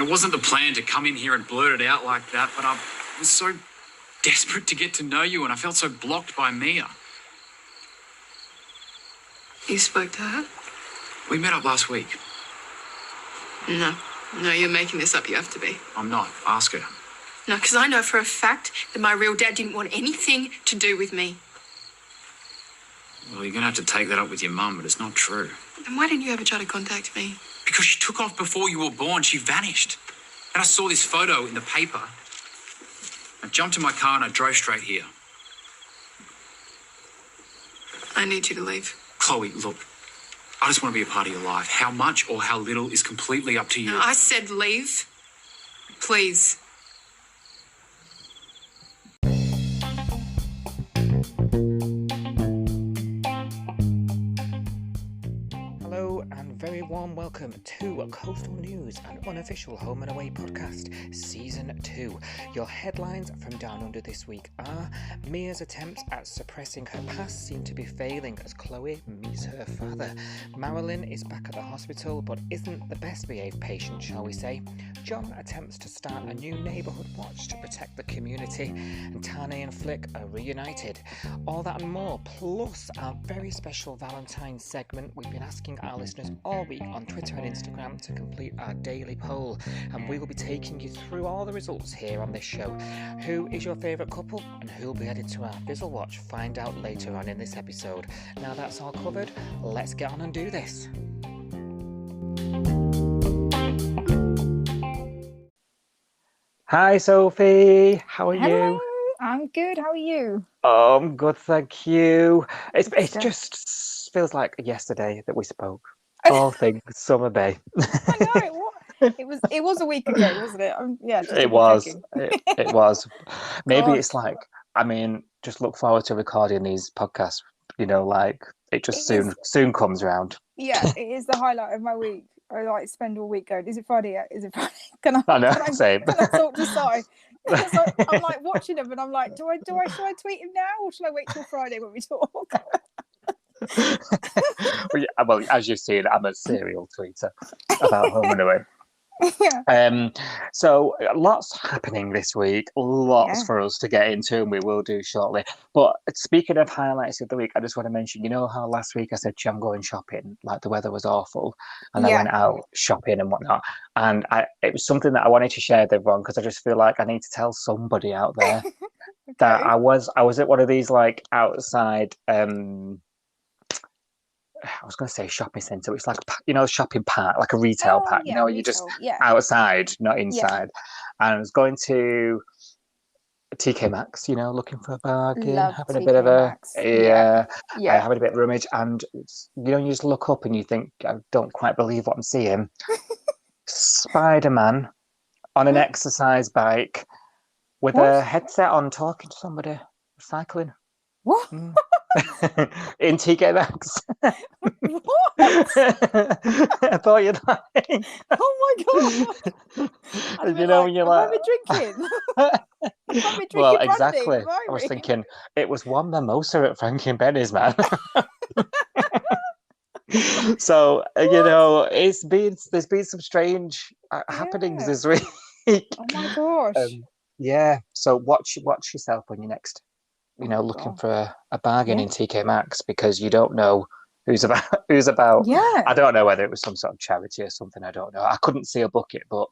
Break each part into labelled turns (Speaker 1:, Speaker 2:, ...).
Speaker 1: it wasn't the plan to come in here and blurt it out like that, but I was so desperate to get to know you and I felt so blocked by Mia.
Speaker 2: You spoke to her?
Speaker 1: We met up last week.
Speaker 2: No, you're making this up. You have to be.
Speaker 1: I'm not. Ask her.
Speaker 2: No, because I know for a fact that my real dad didn't want anything to do with me.
Speaker 1: Well, you're going to have to take that up with your mum, but it's not true.
Speaker 2: Then why didn't you ever try to contact me?
Speaker 1: Because she took off before you were born. She vanished. And I saw this photo in the paper. I jumped in my car and I drove straight here.
Speaker 2: I need you to leave.
Speaker 1: Chloe, look, I just want to be a part of your life. How much or how little is completely up to you.
Speaker 2: No, I said leave. Please.
Speaker 3: Hello and very warm welcome to Coastal News, an unofficial home and away podcast, Season 2. Your headlines from Down Under this week are: Mia's attempts at suppressing her past seem to be failing as Chloe meets her father. Marilyn is back at the hospital but isn't the best behaved patient, shall we say. John attempts to start a new neighbourhood watch to protect the community, and Tane and Flick are reunited. All that and more, plus our very special Valentines segment. We've been asking our listeners all week on Twitter and Instagram to complete our daily poll, and we will be taking you through all the results here on this show. Who is your favourite couple and who will be added to our Fizzle Watch? Find out later on in this episode. Now that's all covered, let's get on and do this. Hi Sophie, how are you?
Speaker 4: I'm good, how are you?
Speaker 3: Oh, I'm good, thank you. It just feels like yesterday that we spoke. All things Summer Bay.
Speaker 4: I know, it was a week ago, wasn't it?
Speaker 3: It was. It was. Maybe it's like, just look forward to recording these podcasts. It just soon comes round.
Speaker 4: Yeah, it is the highlight of my week. I spend all week going, is it Friday yet? Is it Friday?
Speaker 3: Same.
Speaker 4: Can I talk to Si? So I'm like watching him and I'm like, should I tweet him now or should I wait till Friday when we talk?
Speaker 3: Well, as you've seen, I'm a serial tweeter about home and away.
Speaker 4: Yeah.
Speaker 3: So lots happening this week, lots for us to get into, and we will do shortly. But speaking of highlights of the week, I just want to mention, you know how last week I said I'm going shopping, like the weather was awful, and I went out shopping and whatnot, and it was something that I wanted to share with everyone because I just feel like I need to tell somebody out there that I was at one of these like outside. I was going to say shopping centre. It's like a shopping park, like a retail park. You're just outside, not inside. And I was going to TK Maxx, looking for a bargain, having a bit of a having a bit of rummage, and you just look up and you think, I don't quite believe what I'm seeing. Spider-Man on an exercise bike with a headset on, talking to somebody, cycling.
Speaker 4: What?
Speaker 3: In TK Maxx.
Speaker 4: What?
Speaker 3: I thought you'd like.
Speaker 4: Oh my god!
Speaker 3: When you're like,
Speaker 4: have I been drinking?
Speaker 3: Well, exactly. I was thinking it was one mimosa at Frankie and Benny's, man. So there's been some strange happenings this week.
Speaker 4: Oh my gosh!
Speaker 3: So watch yourself when you're next. Looking for a bargain in TK Maxx, because you don't know who's about.
Speaker 4: Yeah.
Speaker 3: I don't know whether it was some sort of charity or something. I don't know. I couldn't see a bucket, but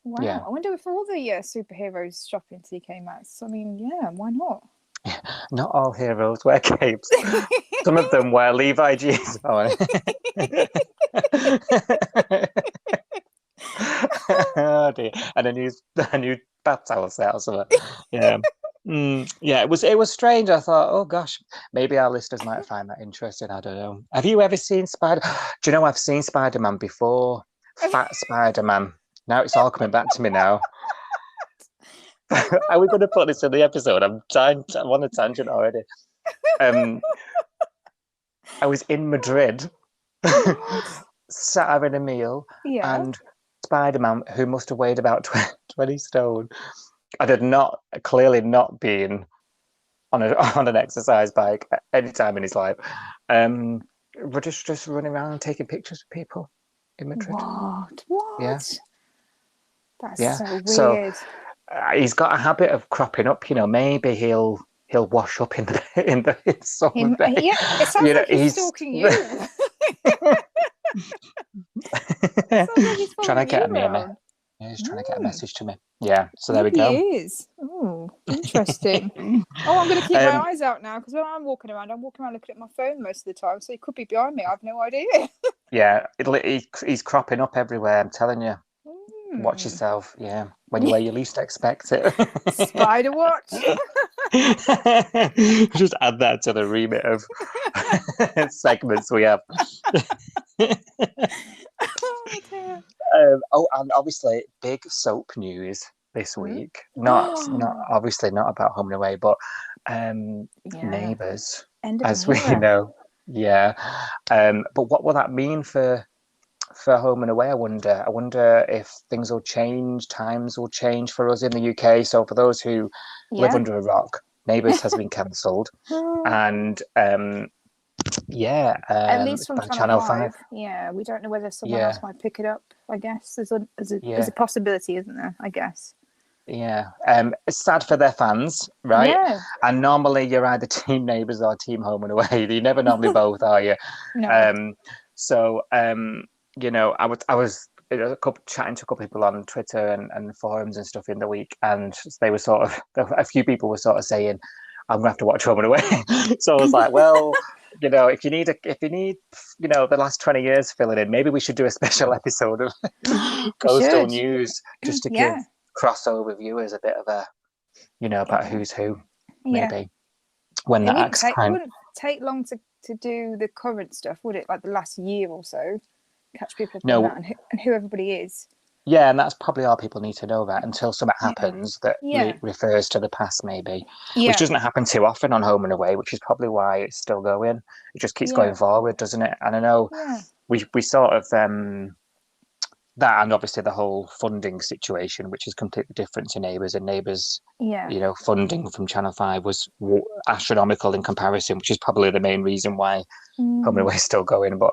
Speaker 4: wow. Yeah. I wonder if all the superheroes shop in TK Maxx. I mean, yeah, why not?
Speaker 3: Not all heroes wear capes. Some of them wear Levi jeans. Oh dear. And a new bath towel set or something. Yeah. It was strange. I thought, oh gosh, maybe our listeners might find that interesting. I don't know. Have you ever seen Do you know I've seen Spider-Man before? Fat Spider-Man. Now it's all coming back to me now. Are we going to put this in the episode? I'm on a tangent already. I was in Madrid, sat having a meal, and Spider-Man, who must have weighed about 20 stone, and had clearly not been on an exercise bike at any time in his life, we're just running around and taking pictures of people in Madrid.
Speaker 4: What?
Speaker 3: Yeah.
Speaker 4: That's so
Speaker 3: So
Speaker 4: weird.
Speaker 3: he's got a habit of cropping up. Maybe he'll wash up in the in someone's bed.
Speaker 4: Yeah, it sounds like he's
Speaker 3: he's
Speaker 4: stalking you. It sounds like he's
Speaker 3: trying to
Speaker 4: following
Speaker 3: get
Speaker 4: you
Speaker 3: me
Speaker 4: around.
Speaker 3: he's trying to get a message to me. Yeah, so there we
Speaker 4: Maybe
Speaker 3: go.
Speaker 4: he is. Oh, interesting. Oh, I'm going to keep my eyes out now because when I'm walking around looking at my phone most of the time. So he could be behind me. I have no idea.
Speaker 3: Yeah, he's cropping up everywhere. I'm telling you. Watch yourself. Yeah, where you least expect it.
Speaker 4: Spider watch.
Speaker 3: Just add that to the remit of segments we have.
Speaker 4: Oh dear.
Speaker 3: And obviously big soap news this week. Not obviously not about Home and Away, but Neighbours,
Speaker 4: End of
Speaker 3: as
Speaker 4: an
Speaker 3: we
Speaker 4: era.
Speaker 3: know. Yeah. But what will that mean for Home and Away? I wonder if things will change, times will change for us in the UK. So for those who live under a rock, Neighbours has been cancelled, and
Speaker 4: at least from
Speaker 3: by
Speaker 4: Channel
Speaker 3: 5.
Speaker 4: Yeah, we don't know whether someone else might pick it up. I guess there's a possibility, isn't there? I guess.
Speaker 3: Yeah, it's sad for their fans, right?
Speaker 4: Yeah.
Speaker 3: And normally you're either team Neighbours or team Home and Away. You never normally both, are you?
Speaker 4: No.
Speaker 3: So I was chatting to a couple of people on Twitter and forums and stuff in the week, and they were a few people were sort of saying, "I'm gonna have to watch Home and Away." So I was like, well. If you need the last 20 years filling in, maybe we should do a special episode of Coastal News just to give crossover viewers a bit of a, about who's who, maybe. When that
Speaker 4: wouldn't take long to do the current stuff, would it? Like the last year or so, catch people up on that and who everybody is.
Speaker 3: Yeah, and that's probably all people need to know that until something happens that refers to the past, maybe. Which doesn't happen too often on Home and Away, which is probably why it's still going. It just keeps going forward, doesn't it? And I know we sort of that, and obviously the whole funding situation, which is completely different to Neighbours. And Neighbours, funding from Channel 5 was astronomical in comparison, which is probably the main reason why Home and Away is still going. But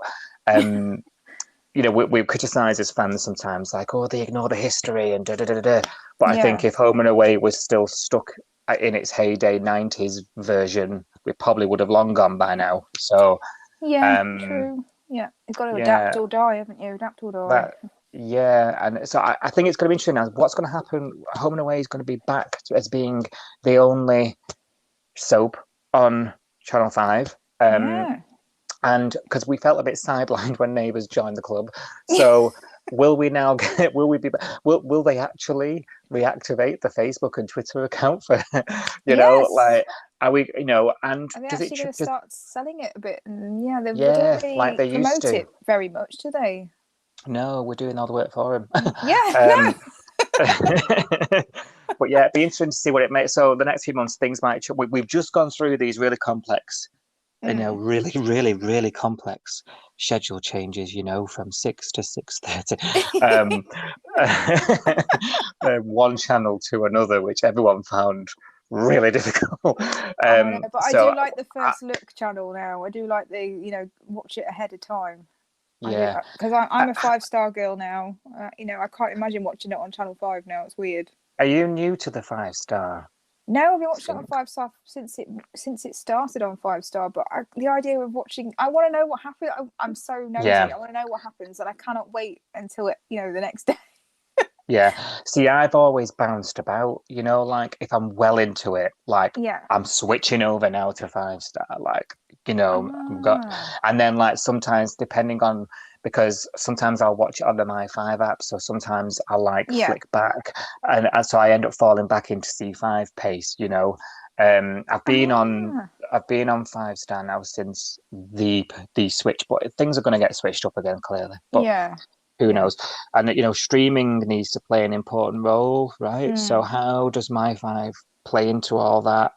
Speaker 3: we criticise as fans sometimes, like, oh, they ignore the history and da-da-da-da. But I think if Home and Away was still stuck in its heyday 90s version, we probably would have long gone by now. So
Speaker 4: true. Yeah, you've got to adapt or die, haven't you? Adapt or die.
Speaker 3: And so I think it's going to be interesting now. What's going to happen? Home and Away is going to be back as being the only soap on Channel 5. And because we felt a bit sidelined when Neighbours joined the club, so will they actually reactivate the Facebook and Twitter account for are we and
Speaker 4: are they actually going to start selling it a bit? And they don't really
Speaker 3: like they used to.
Speaker 4: It very much, do they?
Speaker 3: No, we're doing all the work for them. But it'd be interesting to see what it makes. So the next few months things might we've just gone through these really complex really, really, really complex schedule changes, from 6 to 6:30. One channel to another, which everyone found really difficult.
Speaker 4: But I do like the first look channel now. I do like the, watch it ahead of time.
Speaker 3: Yeah.
Speaker 4: Because I'm a 5-star girl now. I can't imagine watching it on Channel 5 now. It's weird.
Speaker 3: Are you new to the 5-star?
Speaker 4: No, I've been watching it on 5-star since it started on 5-star. But the idea of watching, I want to know what happens. I'm so nosy. I want to know what happens, and I cannot wait until the next day.
Speaker 3: Yeah. See, I've always bounced about. Like if I'm well into it, like I'm switching over now to 5-star. Like and then like sometimes depending on. Because sometimes I'll watch it on the My 5 app, so sometimes I'll flick back, and so I end up falling back into C5 pace. I've been on 5-star now since the switch, but things are going to get switched up again clearly. But who knows? And streaming needs to play an important role, right? So how does My 5 play into all that?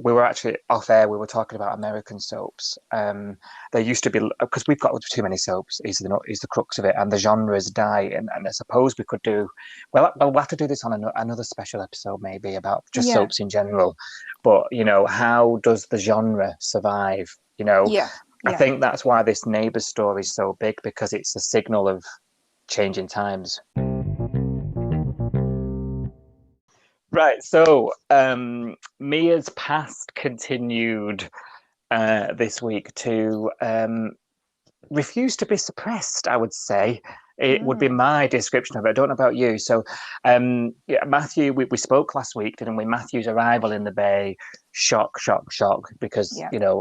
Speaker 3: We were actually off air. We were talking about American soaps. There used to be, because we've got too many soaps. Is the crux of it, and the genres die. And I suppose we could do. Well, we'll have to do this on another special episode, maybe about just soaps in general. But how does the genre survive? I think that's why this Neighbours story is so big, because it's a signal of changing times. Right, so Mia's past continued this week to refuse to be suppressed, I would say. It would be my description of it. I don't know about you. So, Matthew, we spoke last week, didn't we? Matthew's arrival in the Bay, shock, because,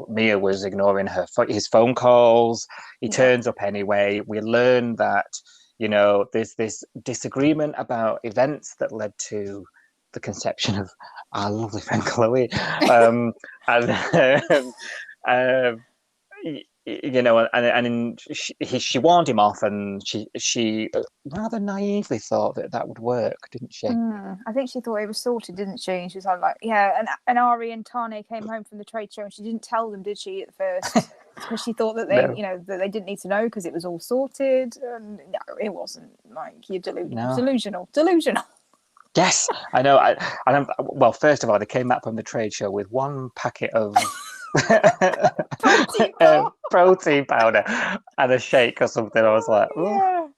Speaker 3: Mia was ignoring his phone calls. He turns up anyway. We learn that, there's this disagreement about events that led to the conception of our lovely friend Chloe. And she warned him off, and she rather naively thought that would work, didn't she?
Speaker 4: I think she thought it was sorted, didn't she? And she was like, yeah. And Ari and Tane came home from the trade show, and she didn't tell them, did she, at first? Because she thought that they, that they didn't need to know because it was all sorted. And no, it wasn't. Like, you're delusional.
Speaker 3: Yes, I know. Well, first of all, they came back from the trade show with one packet of protein powder and a shake or something. I was like, oh,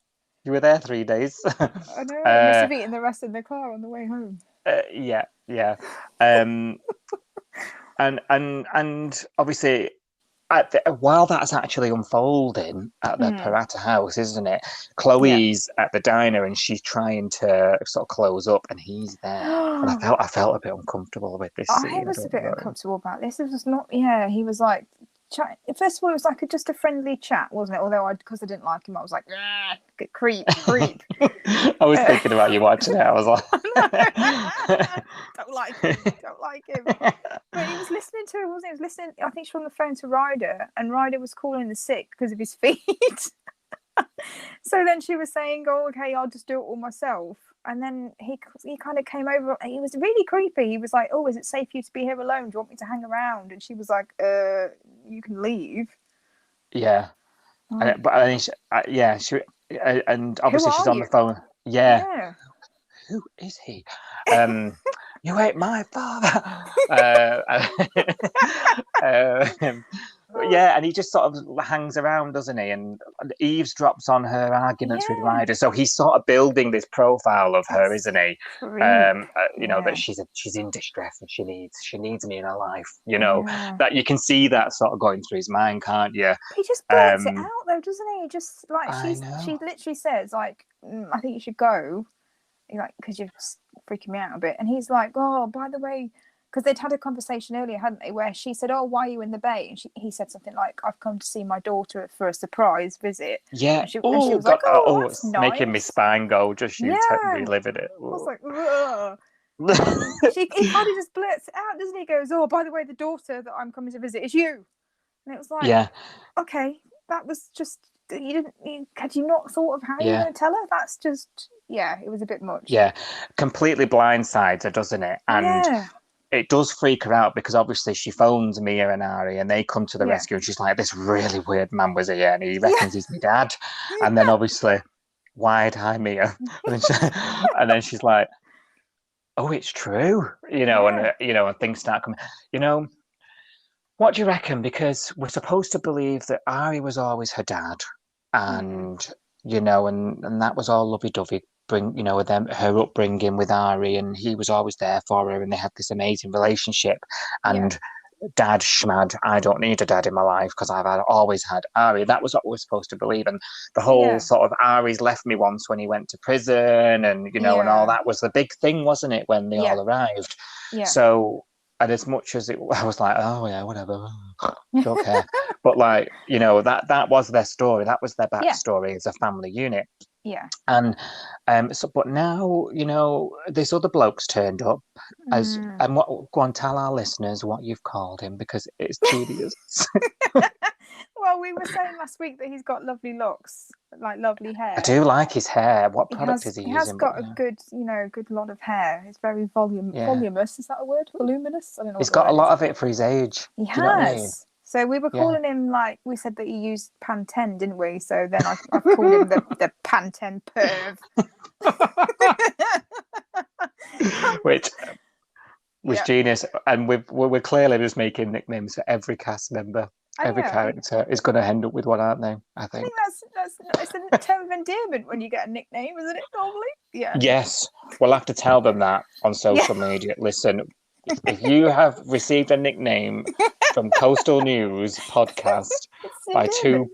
Speaker 3: you were there 3 days.
Speaker 4: I know. I must have eaten the rest in the car on the way home.
Speaker 3: Yeah. And obviously, while that's actually unfolding at the Parata house, isn't it? Chloe's at the diner and she's trying to sort of close up, and he's there. And I felt a bit uncomfortable with this scene.
Speaker 4: I was a bit uncomfortable about this. It was not. Yeah, he was like. First of all, it was like just a friendly chat, wasn't it? Although because I didn't like him, I was like, creep.
Speaker 3: I was thinking about you watching it. I was like,
Speaker 4: don't like him. But he was listening to her, wasn't he? He was listening. I think she was on the phone to Ryder, and Ryder was calling the sick because of his feet. So then she was saying, "Oh, okay, I'll just do it all myself." And then he kind of came over. He was really creepy. He was like, "Oh, is it safe for you to be here alone? Do you want me to hang around?" And she was like, "You can leave."
Speaker 3: Yeah, and obviously she's on the phone. Yeah. Who is he? You ain't my father. Yeah, and he just sort of hangs around, doesn't he? And eavesdrops on her arguments with Ryder. So he's sort of building this profile of her, isn't he? That she's in distress and she needs me in her life. That you can see that sort of going through his mind, can't you?
Speaker 4: He just blurts it out, though, doesn't he? Just like she literally says, like, "I think you should go," like, because you're freaking me out a bit. And he's like, "Oh, by the way." Because they'd had a conversation earlier, hadn't they, where she said, "Oh, why are you in the Bay?" And he said something like, "I've come to see my daughter for a surprise visit."
Speaker 3: Yeah.
Speaker 4: And she was like, "Oh, that's nice."
Speaker 3: Making me spine go, just you reliving it.
Speaker 4: I was like, ugh. He kind of just blurts it out, doesn't he? He goes, "Oh, by the way, the daughter that I'm coming to visit is you." And it was like, okay, that was just, had you not thought of how you were going to tell her? That's just, it was a bit much.
Speaker 3: Yeah, completely blindsides her, doesn't it? And it does freak her out because obviously she phones Mia and Ari and they come to the rescue, and she's like, "This really weird man was here and he reckons he's my dad." And then obviously, wide-eye Mia. And then she's like, "Oh, it's true," and things start coming. What do you reckon? Because we're supposed to believe that Ari was always her dad, and and that was all lovey-dovey. Her upbringing with Ari, and he was always there for her, and they had this amazing relationship. And dad schmad, I don't need a dad in my life because I've always had Ari. That was what we were supposed to believe. And the whole sort of Ari's left me once when he went to prison, and and all that was the big thing, wasn't it, when they all arrived? So, and as much as I was like, "Oh yeah, whatever, don't care," but like, that was their story. That was their backstory as a family unit.
Speaker 4: Yeah.
Speaker 3: And but now, this other bloke's turned up and go on, tell our listeners what you've called him, because it's tedious.
Speaker 4: Well, we were saying last week that he's got lovely locks, like lovely hair.
Speaker 3: I do like his hair. What product is he using?
Speaker 4: He has got a good lot of hair. It's very voluminous. Is that a word? Voluminous? I don't know.
Speaker 3: He's got a lot of it for his age.
Speaker 4: He has. You know what I mean? So we were calling him, like, we said that he used Pantene, didn't we? So then I called him the Pantene perv.
Speaker 3: Which was genius. And we're clearly just making nicknames for every cast member Every
Speaker 4: Yeah.
Speaker 3: character is going to end up with one, aren't they? I
Speaker 4: I
Speaker 3: think.
Speaker 4: think it's a term of endearment when you get a nickname, isn't it? Normally, yeah.
Speaker 3: Yes, we'll have to tell them that on
Speaker 4: Yeah.
Speaker 3: social media. Listen, if you have received a nickname from Coastal News podcast
Speaker 4: It's
Speaker 3: by
Speaker 4: endearment.
Speaker 3: two,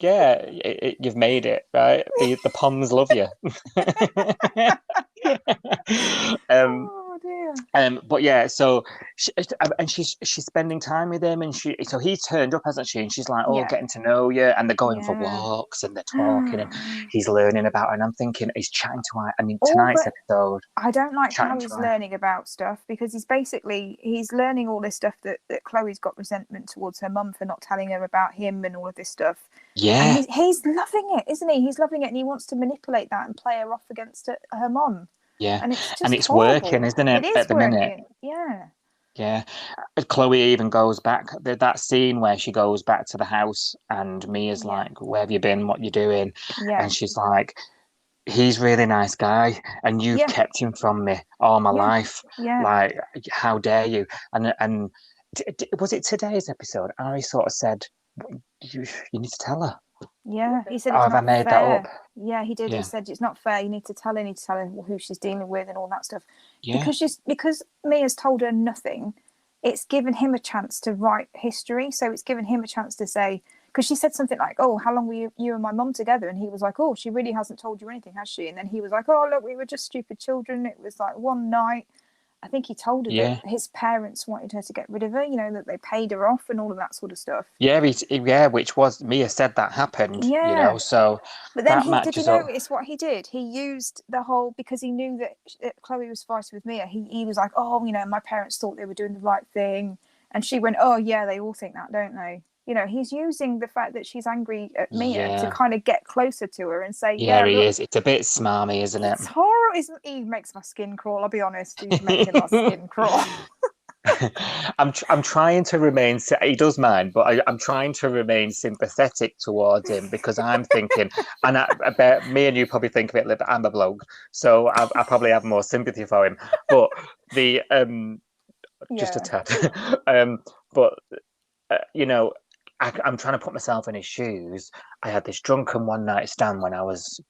Speaker 3: yeah, you've made it, right? The Poms love you. um,
Speaker 4: Oh dear.
Speaker 3: but yeah, so and she's spending time with him, and so he's turned up, hasn't she? And she's like, oh,
Speaker 4: Yeah.
Speaker 3: getting to know you, and they're going for
Speaker 4: Yeah.
Speaker 3: walks and they're talking, and he's learning about her. And I'm thinking, he's chatting to her. I mean,
Speaker 4: Oh,
Speaker 3: tonight's
Speaker 4: but
Speaker 3: episode,
Speaker 4: I don't like how
Speaker 3: chatting
Speaker 4: he's
Speaker 3: to her.
Speaker 4: learning about stuff because he's learning all this stuff that Chloe's got resentment towards her mum for not telling her about him and all of this stuff.
Speaker 3: Yeah,
Speaker 4: And he's loving it, isn't he? He's loving it, and he wants to manipulate that and play her off against her mum.
Speaker 3: yeah,
Speaker 4: And it's just
Speaker 3: and it's
Speaker 4: horrible.
Speaker 3: working, isn't
Speaker 4: It
Speaker 3: it?
Speaker 4: is
Speaker 3: At the minute,
Speaker 4: working. Yeah.
Speaker 3: yeah. Chloe even goes back. That scene where she goes back to the house, and Mia's
Speaker 4: Yeah.
Speaker 3: like, "Where have you been? What you doing?"
Speaker 4: Yeah.
Speaker 3: And she's like, he's a really nice guy, and you've
Speaker 4: Yeah.
Speaker 3: kept him from me all my
Speaker 4: Yeah.
Speaker 3: life.
Speaker 4: Yeah.
Speaker 3: Like, how dare you? And was it today's episode? Ari sort of said, you need to tell her.
Speaker 4: Yeah. He said
Speaker 3: Oh,
Speaker 4: it's
Speaker 3: have I
Speaker 4: not
Speaker 3: made that
Speaker 4: fair.
Speaker 3: up?
Speaker 4: Yeah, he did.
Speaker 3: Yeah.
Speaker 4: He said it's not fair. You need to tell her. You need to tell her who she's dealing with and all that stuff.
Speaker 3: Yeah.
Speaker 4: Because Mia's told her nothing, it's given him a chance to write history. So it's given him a chance to say, because she said something like, "Oh, how long were you and my mum together?" And he was like, "Oh, she really hasn't told you anything, has she?" And then he was like, "Oh, look, we were just stupid children. It was like one night." I think he told her
Speaker 3: Yeah.
Speaker 4: that his parents wanted her to get rid of her. You know, that they paid her off and all of that sort of stuff.
Speaker 3: Yeah, which was Mia said that happened.
Speaker 4: Yeah.
Speaker 3: You know, so
Speaker 4: But then
Speaker 3: that
Speaker 4: did
Speaker 3: matches
Speaker 4: you
Speaker 3: up.
Speaker 4: notice what he did? He used the whole, because he knew that Chloe was fighting with Mia. He was like, "Oh, you know, my parents thought they were doing the right thing," and she went, "Oh yeah, they all think that, don't they?" You know, he's using the fact that she's angry at Mia to
Speaker 3: Yeah.
Speaker 4: kind of get closer to her and say,
Speaker 3: Yeah,
Speaker 4: "Yeah,
Speaker 3: he
Speaker 4: look,
Speaker 3: is. It's a bit smarmy, isn't it?
Speaker 4: it's horrible." He makes my skin crawl. I'll be honest, he's making my skin crawl.
Speaker 3: I'm trying to remain. He does mind, but I'm trying to remain sympathetic towards him because I'm thinking, and I bet me and you probably think of it like I'm a bloke, so I probably have more sympathy for him. But the just a tad. But you know, I'm trying to put myself in his shoes. I had this drunken one night stand when I was,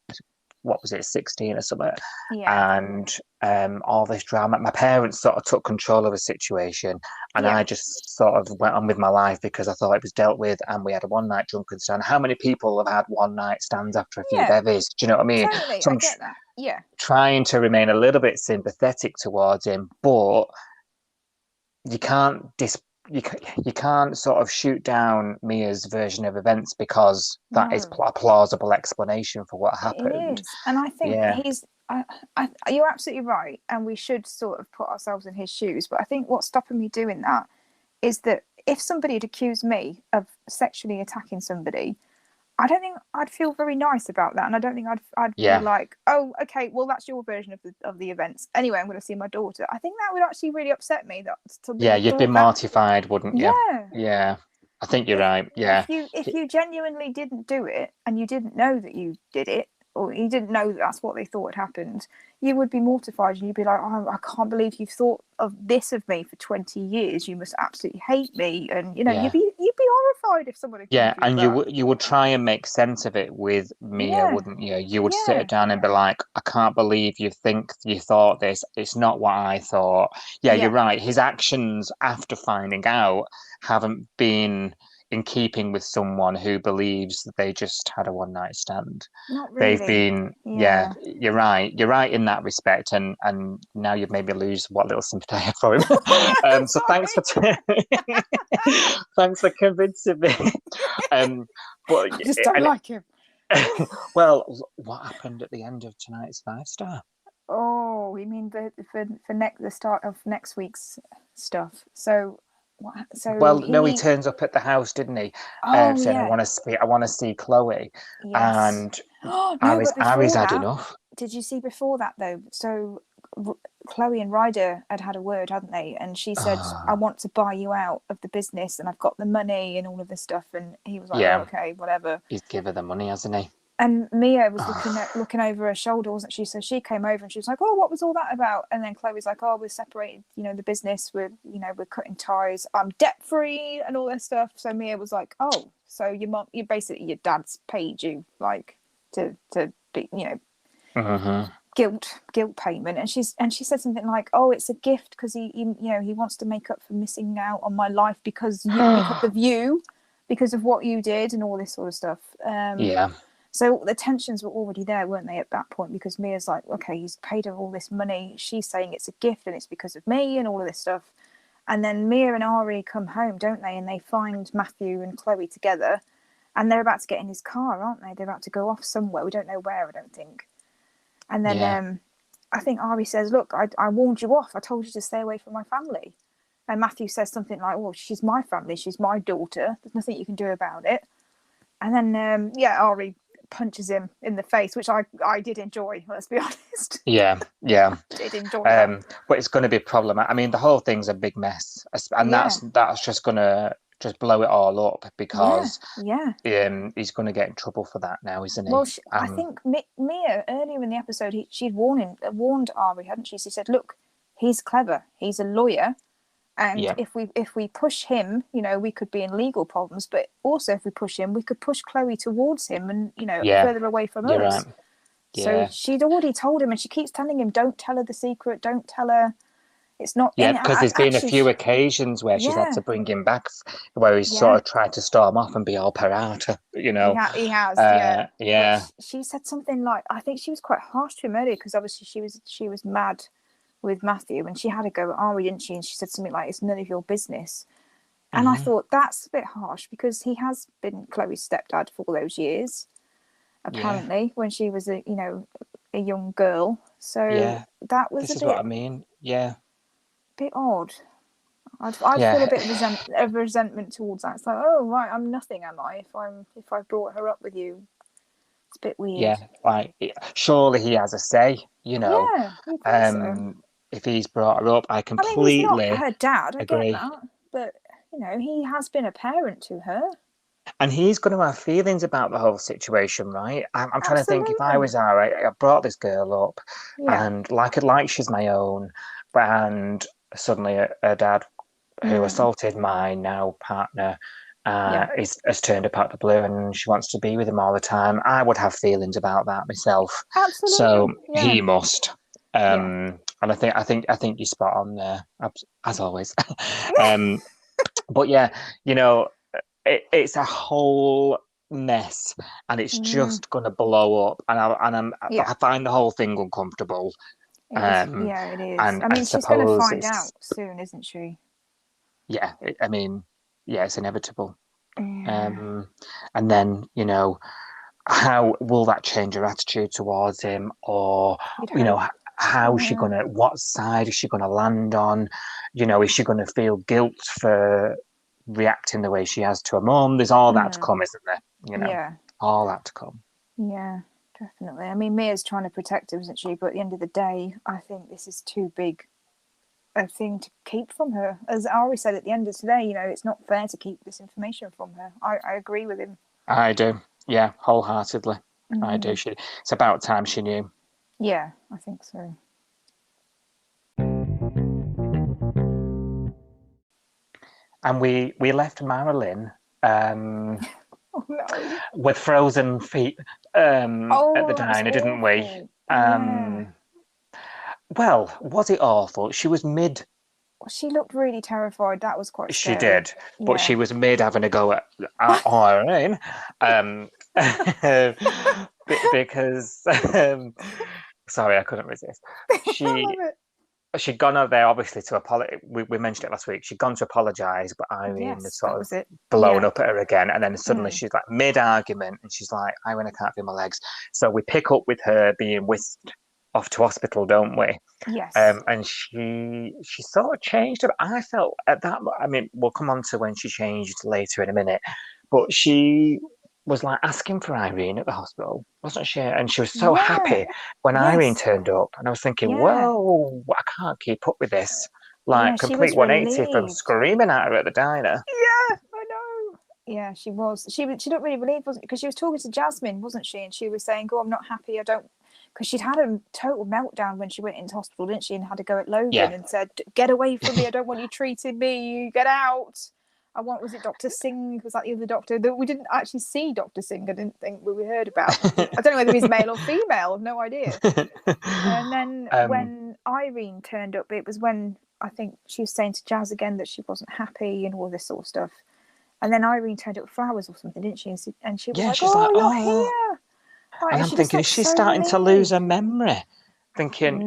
Speaker 3: what was it, 16 or something,
Speaker 4: Yeah.
Speaker 3: and all this drama. My parents sort of took control of the situation, and
Speaker 4: Yeah.
Speaker 3: I just sort of went on with my life because I thought it was dealt with, and we had a one night drunken stand. How many people have had one night stands after a few
Speaker 4: Yeah.
Speaker 3: bevies? Do you know what I mean?
Speaker 4: Totally,
Speaker 3: So
Speaker 4: I
Speaker 3: I'm
Speaker 4: get that. Yeah.
Speaker 3: trying to remain a little bit sympathetic towards him, but you can't you can't sort of shoot down Mia's version of events because that is
Speaker 4: No.
Speaker 3: a plausible explanation for what
Speaker 4: It
Speaker 3: happened.
Speaker 4: is, and I think
Speaker 3: Yeah.
Speaker 4: you're absolutely right, and we should sort of put ourselves in his shoes. But I think what's stopping me doing that is that if somebody had accused me of sexually attacking somebody, I don't think I'd feel very nice about that, and I don't think I'd
Speaker 3: Yeah.
Speaker 4: be like, "Oh, okay, well that's your version of the events." Anyway, I'm going to see my daughter. I think that would actually really upset me. That somebody
Speaker 3: Yeah, you'd be
Speaker 4: thought that.
Speaker 3: mortified, wouldn't you?
Speaker 4: Yeah.
Speaker 3: Yeah. I think you're right. Yeah.
Speaker 4: If you genuinely didn't do it and you didn't know that you did it, or you didn't know that that's what they thought had happened, you would be mortified and you'd be like, "Oh, I can't believe you've thought of this of me for 20 years. You must absolutely hate me." And you know,
Speaker 3: Yeah.
Speaker 4: you'd be horrified if someone accused
Speaker 3: Yeah,
Speaker 4: you of
Speaker 3: and
Speaker 4: that.
Speaker 3: you would try and make sense of it with Mia,
Speaker 4: Yeah.
Speaker 3: wouldn't you? You would
Speaker 4: Yeah.
Speaker 3: sit her down and be like, I can't believe you thought this. It's not what I thought. Yeah,
Speaker 4: Yeah.
Speaker 3: you're right. His actions after finding out haven't been in keeping with someone who believes that they just had a one night stand.
Speaker 4: Not really.
Speaker 3: They've been, yeah, you're right. You're right in that respect. And now you've made me lose what little sympathy I have for him. So thanks for thanks for convincing me. But
Speaker 4: I just don't like him.
Speaker 3: well, what happened at the end of tonight's 5-star?
Speaker 4: Oh, you mean the start of next week's stuff? So what? So
Speaker 3: well, no, he turns up at the house, didn't he?
Speaker 4: Oh,
Speaker 3: saying,
Speaker 4: yeah.
Speaker 3: I want to see Chloe.
Speaker 4: Yes.
Speaker 3: And
Speaker 4: No, but before
Speaker 3: Ari's had
Speaker 4: that,
Speaker 3: enough.
Speaker 4: did you see before that though? So Chloe and Ryder had a word, hadn't they? And she said, "I want to buy you out of the business, and I've got the money and all of this stuff." And he was like,
Speaker 3: Yeah.
Speaker 4: "Oh, okay, whatever."
Speaker 3: He's given her the money, hasn't he?
Speaker 4: And Mia was looking over her shoulder, wasn't she? So she came over and she was like, "Oh, what was all that about?" And then Chloe's like, "Oh, we're separated. The business. We're cutting ties. I'm debt free and all this stuff." So Mia was like, "Oh, so your basically your dad's paid you like to be guilt payment." And she said something like, "Oh, it's a gift because he wants to make up for missing out on my life because of you, because of what you did and all this sort of stuff."
Speaker 3: Yeah.
Speaker 4: So the tensions were already there, weren't they, at that point? Because Mia's like, okay, he's paid her all this money. She's saying it's a gift and it's because of me and all of this stuff. And then Mia and Ari come home, don't they? And they find Matthew and Chloe together. And they're about to get in his car, aren't they? They're about to go off somewhere. We don't know where, I don't think. And then I think Ari says, "Look, I warned you off. I told you to stay away from my family." And Matthew says something like, "Well, she's my family. She's my daughter. There's nothing you can do about it." And then, Ari punches him in the face, which I did enjoy, let's be honest.
Speaker 3: Yeah.
Speaker 4: Did enjoy that.
Speaker 3: But it's going to be problematic. I mean, the whole thing's a big mess, and that's just going to just blow it all up because he's going to get in trouble for that now, isn't he?
Speaker 4: Well, I think Mia earlier in the episode she'd warned Ari, hadn't she? She said, "Look, he's clever. He's a lawyer. And if we push him, we could be in legal problems. But also, if we push him, we could push Chloe towards him, and further away from us."
Speaker 3: Right. Yeah.
Speaker 4: So she'd already told him, and she keeps telling him, "Don't tell her the secret. Don't tell her. It's not."
Speaker 3: Yeah, because there's been a few occasions where she's had to bring him back, where he's sort of tried to storm off and be all parata.
Speaker 4: He has.
Speaker 3: Yeah.
Speaker 4: But she said something like, I think she was quite harsh to him earlier because obviously she was mad with Matthew, and she had a go at Ari, didn't she? And she said something like, "It's none of your business." And I thought that's a bit harsh because he has been Chloe's stepdad for all those years, apparently, when she was a young girl. So that was
Speaker 3: this is what I mean. Yeah,
Speaker 4: bit odd. I'd feel a bit of resentment towards that. It's like, oh right, I'm nothing, am I? If I brought her up with you, it's a bit weird.
Speaker 3: Yeah, like surely he has a say,
Speaker 4: Yeah, so.
Speaker 3: If he's brought her up, I completely
Speaker 4: he's not her dad. I
Speaker 3: agree.
Speaker 4: get that, but he has been a parent to her,
Speaker 3: and he's going to have feelings about the whole situation, right? I'm trying to think, if I was Ari, I brought this girl up, and like she's my own, and suddenly her dad, who assaulted my now partner, has turned up out the blue, and she wants to be with him all the time. I would have feelings about that myself.
Speaker 4: Absolutely.
Speaker 3: So he must. And I think you're spot on there, as always. But it's a whole mess, and it's just going to blow up. And I find the whole thing uncomfortable.
Speaker 4: It is.
Speaker 3: And
Speaker 4: I mean, she's going to find out soon, isn't she?
Speaker 3: Yeah, it's inevitable. And then how will that change her attitude towards him, or how is she gonna? What side is she gonna land on? Is she gonna feel guilt for reacting the way she has to her mum? There's all that to come, isn't there? All that to come.
Speaker 4: Yeah, definitely. I mean, Mia's trying to protect him, isn't she? But at the end of the day, I think this is too big a thing to keep from her. As Ari said at the end of today, it's not fair to keep this information from her. I agree with him.
Speaker 3: I do. Yeah, wholeheartedly. I do. It's about time she knew.
Speaker 4: Yeah, I think so.
Speaker 3: And we left Marilyn
Speaker 4: no.
Speaker 3: with frozen feet at the diner, didn't we? Well, was it awful? She was mid.
Speaker 4: She looked really terrified. That was quite scary.
Speaker 3: She did, but she was mid having a go at Irene. Because sorry, I couldn't resist. She'd gone over there obviously to apologize. We mentioned it last week. She'd gone to apologise, but Irene had sort of blown up at her again, and then suddenly she's like mid-argument, and she's like, "Irene, I can't feel my legs." So we pick up with her being whisked off to hospital, don't we?
Speaker 4: Yes.
Speaker 3: And she sort of changed. I felt at that. I mean, we'll come on to when she changed later in a minute, but she was like asking for Irene at the hospital, wasn't she? And she was so happy when Irene turned up. And I was thinking, whoa, I can't keep up with this. Like complete 180 from screaming at her at the diner.
Speaker 4: Yeah, I know. Yeah, she was. She didn't really believe, wasn't because she was talking to Jasmine, wasn't she? And she was saying, "Oh, I'm not happy. I don't." Because she'd had a total meltdown when she went into hospital, didn't she? And had to go at Logan
Speaker 3: Yeah.
Speaker 4: and said, "Get away from me! I don't want you treating me. Get out." I want. Was it Dr. Singh? Was that the other doctor? That we didn't actually see Dr. Singh. I didn't think we heard about. I don't know whether he's male or female. I've no idea. And then when Irene turned up, it was when I think she was saying to Jazz again that she wasn't happy and all this sort of stuff. And then Irene turned up with flowers or something, didn't she? And she was
Speaker 3: Yeah,
Speaker 4: like,
Speaker 3: she's
Speaker 4: "Oh,
Speaker 3: like,
Speaker 4: you're
Speaker 3: oh.
Speaker 4: here!" Like,
Speaker 3: And I'm
Speaker 4: she just
Speaker 3: thinking, is
Speaker 4: looked
Speaker 3: she
Speaker 4: so
Speaker 3: starting to lose her
Speaker 4: relieved.
Speaker 3: memory? Thinking,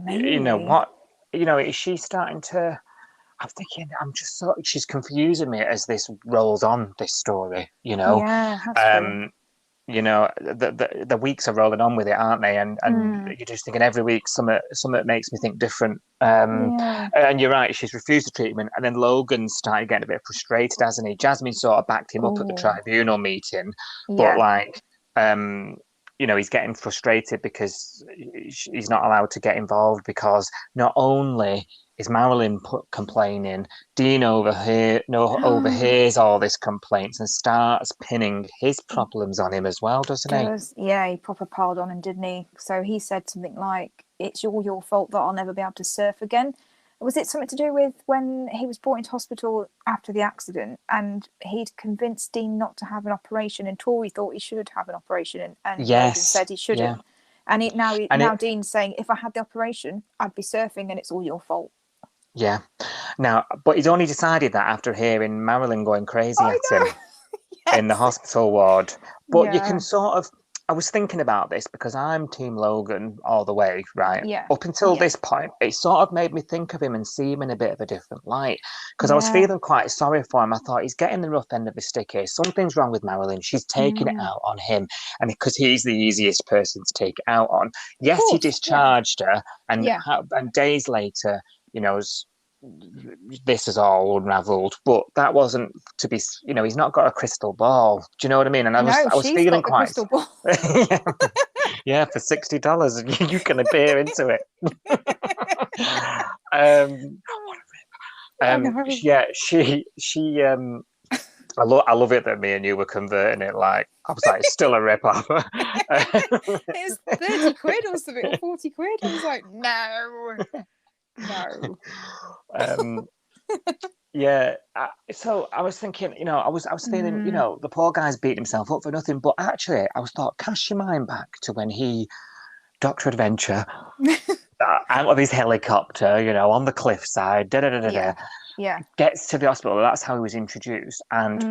Speaker 3: you know,
Speaker 4: Maybe.
Speaker 3: what, you know, is she starting to? I'm thinking, I'm just so she's confusing me as this rolls on, this story, you know.
Speaker 4: Yeah, that's true.
Speaker 3: You know, the weeks are rolling on with it, aren't they? And you're just thinking every week something makes me think different.
Speaker 4: Yeah.
Speaker 3: And you're right, she's refused the treatment, and then Logan started getting a bit frustrated, hasn't he? Jasmine sort of backed him up at the
Speaker 4: Oh,
Speaker 3: tribunal meeting, but
Speaker 4: yeah.
Speaker 3: like, you know, he's getting frustrated because he's not allowed to get involved because not only is Marilyn complaining, Dean overhears all this complaints and starts pinning his problems on him as well, doesn't he?
Speaker 4: Yeah, he proper piled on him, didn't he? So he said something like, "It's your fault that I'll never be able to surf again." Was it something to do with when he was brought into hospital after the accident and he'd convinced Dean not to have an operation and Tori thought he should have an operation and Logan
Speaker 3: Yes.
Speaker 4: said he shouldn't. And
Speaker 3: And
Speaker 4: Dean's saying, "If I had the operation, I'd be surfing and it's all your fault."
Speaker 3: yeah. Now, but he's only decided that after hearing Marilyn going crazy
Speaker 4: I
Speaker 3: at
Speaker 4: know.
Speaker 3: him in the
Speaker 4: Yes.
Speaker 3: hospital ward. But you
Speaker 4: Yeah.
Speaker 3: can sort of, I was thinking about this because I'm Team Logan all the way, right?
Speaker 4: Yeah.
Speaker 3: Up until
Speaker 4: Yeah.
Speaker 3: this point, it sort of made me think of him and see him in a bit of a different light because I was
Speaker 4: Yeah.
Speaker 3: feeling quite sorry for him. I thought he's getting the rough end of the stick here. Something's wrong with Marilyn. She's taking it out on him. And because he's the easiest person to take it out on. Yes, he
Speaker 4: Course. Yeah.
Speaker 3: discharged her. And,
Speaker 4: Yeah.
Speaker 3: and days later, you know, this is all unravelled, but that wasn't to be, you know, he's not got a crystal ball. Do you know what I mean? And I was
Speaker 4: she's
Speaker 3: feeling
Speaker 4: got the
Speaker 3: quite
Speaker 4: crystal ball.
Speaker 3: yeah, for $60 you can appear into it. um
Speaker 4: I know.
Speaker 3: yeah, she I love it that me and you were converting it. Like I was like, it's still a rip off.
Speaker 4: It's 30 quid or something, or 40 quid. I was like, no.
Speaker 3: Yeah, so I was thinking, you know, I was feeling, you know, the poor guy's beating himself up for nothing. But actually, I was thought, cast your mind back to when he, Dr. Adventure, out of his helicopter, you know, on the cliffside,
Speaker 4: Yeah.
Speaker 3: gets to the hospital. That's how he was introduced, and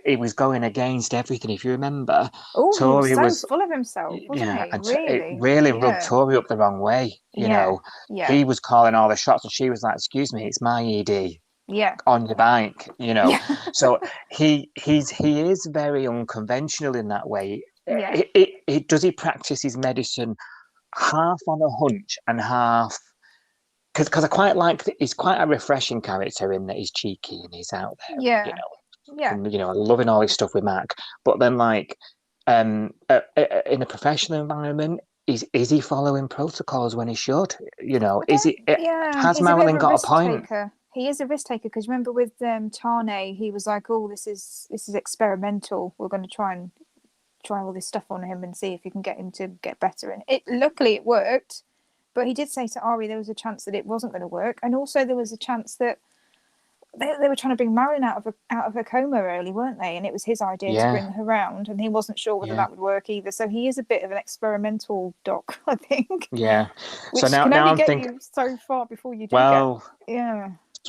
Speaker 3: he was going against everything. If you remember,
Speaker 4: Oh,
Speaker 3: Tori
Speaker 4: he was
Speaker 3: was
Speaker 4: so full of himself, wasn't he?
Speaker 3: and it
Speaker 4: Really?
Speaker 3: really rubbed Tori up the wrong way. You know, he was calling all the shots, and she was like, "Excuse me, it's my ED."
Speaker 4: Yeah.
Speaker 3: On your bike, you know.
Speaker 4: Yeah.
Speaker 3: So he is very unconventional in that way.
Speaker 4: Yeah.
Speaker 3: Does he practice his medicine half on a hunch and half because I quite like he's quite a refreshing character in that he's cheeky and he's out there.
Speaker 4: Yeah.
Speaker 3: You know,
Speaker 4: Yeah.
Speaker 3: and, you know, loving all his stuff with Mac. But then like in a professional environment, is he following protocols when he should? You know, has
Speaker 4: he's a bit
Speaker 3: Marilyn
Speaker 4: of a
Speaker 3: got a
Speaker 4: risk
Speaker 3: point?
Speaker 4: taker. He is a risk taker because remember with Tane, he was like, "Oh, this is experimental. We're going to try all this stuff on him and see if you can get him to get better." And luckily it worked, but he did say to Ari there was a chance that it wasn't going to work, and also there was a chance that they were trying to bring Marilyn out of her coma early, weren't they? And it was his idea to bring her round, and he wasn't sure whether that would work either. So he is a bit of an experimental doc, I think.
Speaker 3: Yeah.
Speaker 4: Which
Speaker 3: so now
Speaker 4: can only
Speaker 3: I'm
Speaker 4: get
Speaker 3: thinking,
Speaker 4: you so far before you do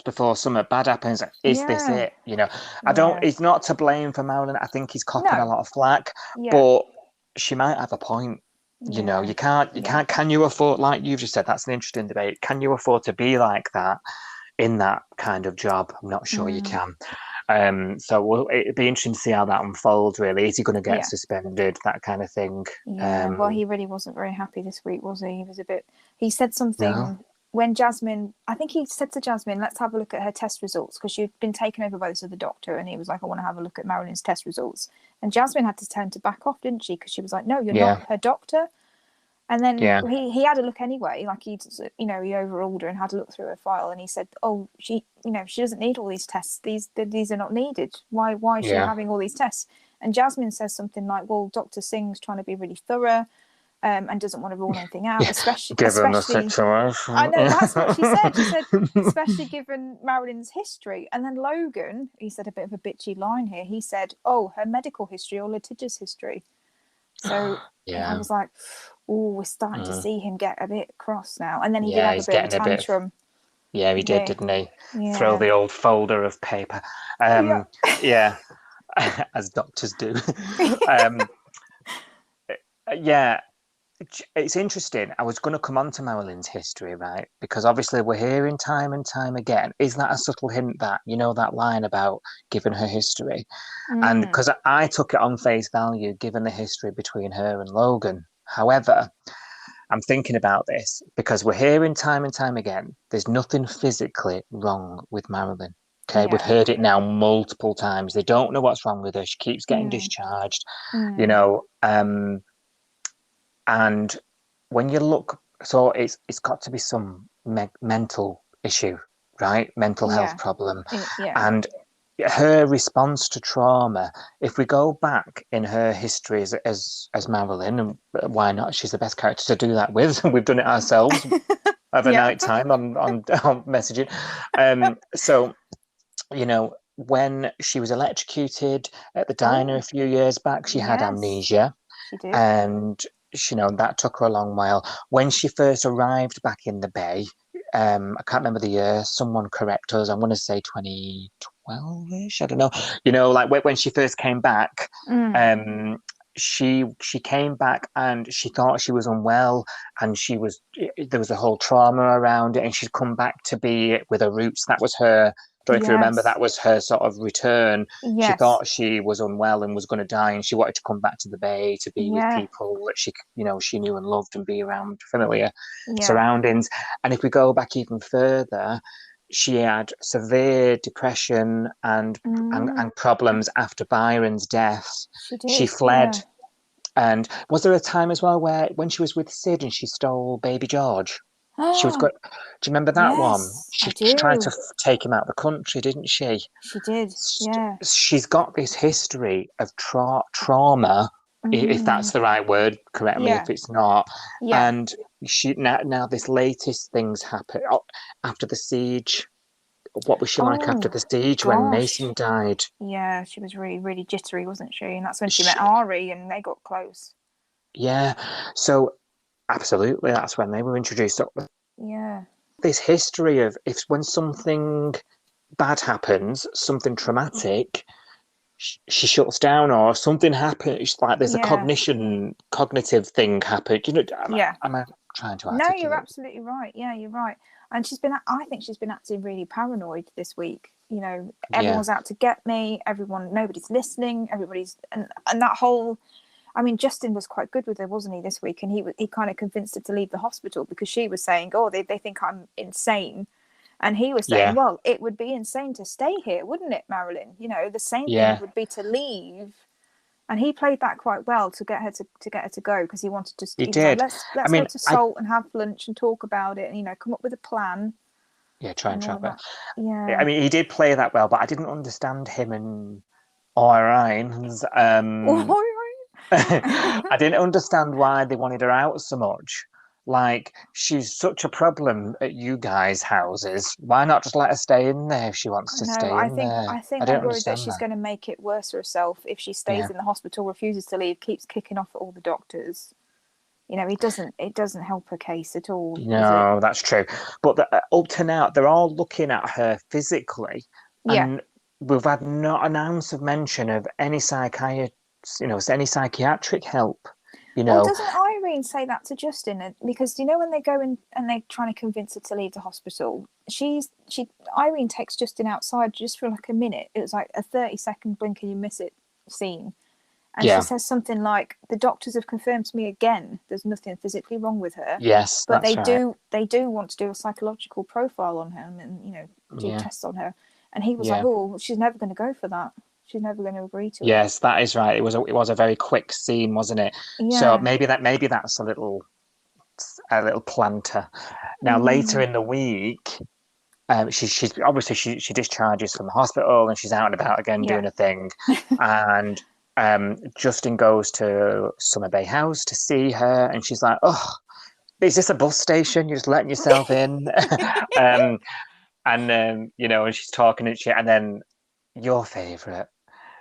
Speaker 3: before something bad happens, is this it? You know, I don't. He's not to blame for Marilyn. I think he's copping a lot of flack, but she might have a point. You know, you can't. Can you afford? Like you've just said, that's an interesting debate. Can you afford to be like that in that kind of job? I'm not sure you can. So it'd be interesting to see how that unfolds. Really, is he going to get suspended? That kind of thing.
Speaker 4: Well, he really wasn't very happy this week, was he? He was a bit. He said something.
Speaker 3: No.
Speaker 4: When Jasmine, I think he said to Jasmine, let's have a look at her test results because she'd been taken over by this other doctor, and he was like, I want to have a look at Marilyn's test results. And Jasmine had to turn to back off, didn't she? Because she was like, no, you're not her doctor. And then
Speaker 3: Yeah.
Speaker 4: he had a look anyway, like he overruled her and had a look through her file, and he said, "Oh, she doesn't need all these tests. These are not needed. Why is she
Speaker 3: Yeah.
Speaker 4: having all these tests?" And Jasmine says something like, "Well, Dr. Singh's trying to be really thorough, and doesn't want to rule anything out,
Speaker 3: Given the
Speaker 4: especially."
Speaker 3: situation.
Speaker 4: I know, that's what she said. She said, especially given Marilyn's history. And then Logan, he said a bit of a bitchy line here. He said, "Oh, her medical history or litigious history." So
Speaker 3: Yeah.
Speaker 4: I was like, "Oh, we're starting to see him get a bit cross now." And then he did
Speaker 3: Yeah,
Speaker 4: have a
Speaker 3: he's
Speaker 4: bit of a
Speaker 3: getting a bit.
Speaker 4: tantrum.
Speaker 3: Yeah, he did,
Speaker 4: Yeah,
Speaker 3: didn't he? Throw
Speaker 4: yeah,
Speaker 3: the old folder of paper.
Speaker 4: yeah.
Speaker 3: Yeah, as doctors do. um, yeah, it's interesting. I was going to come on to Marilyn's history, right? Because obviously we're hearing time and time again. Is that a subtle hint that, that line about giving her history? And because I took it on face value, given the history between her and Logan. However, I'm thinking about this because we're hearing time and time again, there's nothing physically wrong with Marilyn. Okay, we've
Speaker 4: Yeah.
Speaker 3: heard it now multiple times. They don't know what's wrong with her. She keeps getting discharged, you know. And when you look, so it's got to be some mental issue, right? Mental health problem.
Speaker 4: Yeah.
Speaker 3: And her response to trauma, if we go back in her history as Marilyn, and why not? She's the best character to do that with. We've done it ourselves over night time on messaging. So, when she was electrocuted at the diner a few years back, she had amnesia.
Speaker 4: She did.
Speaker 3: And that took her a long while. When she first arrived back in the Bay, I can't remember the year. Someone correct us. I'm going to say 2012-ish. I don't know. Like when she first came back, she came back and she thought she was unwell, and there was a whole trauma around it, and she'd come back to be with her roots. That was her. I don't know if you remember, that was her sort of return.
Speaker 4: Yes.
Speaker 3: She thought she was unwell and was going to die, and she wanted to come back to the Bay to be with people that she knew and loved and be around familiar surroundings. And if we go back even further, she had severe depression and problems after Byron's death.
Speaker 4: She did.
Speaker 3: She fled. And was there a time as well where when she was with Sid and she stole baby George? She was good. Do you remember that one? She tried to take him out of the country, didn't she?
Speaker 4: She did. Yeah.
Speaker 3: She's got this history of trauma, if that's the right word. Correct me if it's not.
Speaker 4: Yeah.
Speaker 3: And she now this latest things happen after the siege. What was she like after the siege when Mason died?
Speaker 4: Yeah, she was really, really jittery, wasn't she? And that's when she met Ari and they got close.
Speaker 3: Yeah. So absolutely, that's when they were introduced.
Speaker 4: Yeah.
Speaker 3: This history of when something bad happens, something traumatic, she shuts down, or something happens, like there's a cognitive thing happened. Am I trying to articulate?
Speaker 4: No, you're absolutely right. Yeah, you're right. And I think she's been acting really paranoid this week. Everyone's out to get me. Nobody's listening. Everybody's, and that whole, I mean, Justin was quite good with her, wasn't he, this week? And he kind of convinced her to leave the hospital because she was saying, "Oh, they think I'm insane." And he was saying, "Well, it would be insane to stay here, wouldn't it, Marilyn? The same thing would be to leave." And he played that quite well to get her to go, because he wanted to.
Speaker 3: He did.
Speaker 4: Like, let's go to Salt and have lunch and talk about it, and come up with a plan.
Speaker 3: Yeah, try and trap it.
Speaker 4: Yeah.
Speaker 3: I mean, he did play that well, but I didn't understand him and Orion's. I didn't understand why they wanted her out so much. Like, she's such a problem at you guys' houses. Why not just let her stay in there if she wants to stay in there?
Speaker 4: I think they're worried that she's going to make it worse for herself if she stays in the hospital, refuses to leave, keeps kicking off at all the doctors. It doesn't help her case at all.
Speaker 3: No, that's true. But up to now, they're all looking at her physically, and we've had not an ounce of mention of any any psychiatric help.
Speaker 4: Well, doesn't Irene say that to Justin? Because when they go in and they're trying to convince her to leave the hospital, Irene takes Justin outside just for like a minute. It was like a 30-second blink and you miss it scene. And she says something like, "The doctors have confirmed to me again there's nothing physically wrong with her."
Speaker 3: Yes,
Speaker 4: but
Speaker 3: they
Speaker 4: do want to do a psychological profile on her and do tests on her. And he was like, "Oh, she's never going to go for that. She's never going to agree to it."
Speaker 3: Yes, that is right. It was a very quick scene, wasn't it?
Speaker 4: Yeah.
Speaker 3: So maybe that's a little a little planter. Now, later in the week, she's obviously she discharges from the hospital and she's out and about again doing a thing. And Justin goes to Summer Bay House to see her, and she's like, "Oh, is this a bus station? You're just letting yourself in?" And she's talking and shit, and then your favourite,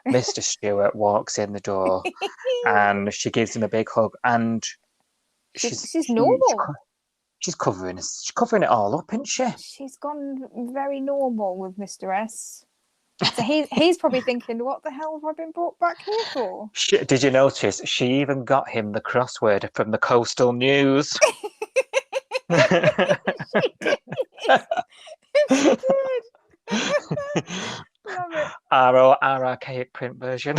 Speaker 3: Mr. Stewart, walks in the door, and she gives him a big hug, and
Speaker 4: she's normal.
Speaker 3: She's covering it all up, isn't she?
Speaker 4: She's gone very normal with Mr. S. So he's probably thinking, what the hell have I been brought back here for?
Speaker 3: Did you notice she even got him the crossword from the Coastal News?
Speaker 4: She did. She did. Love it.
Speaker 3: Our archaic print version.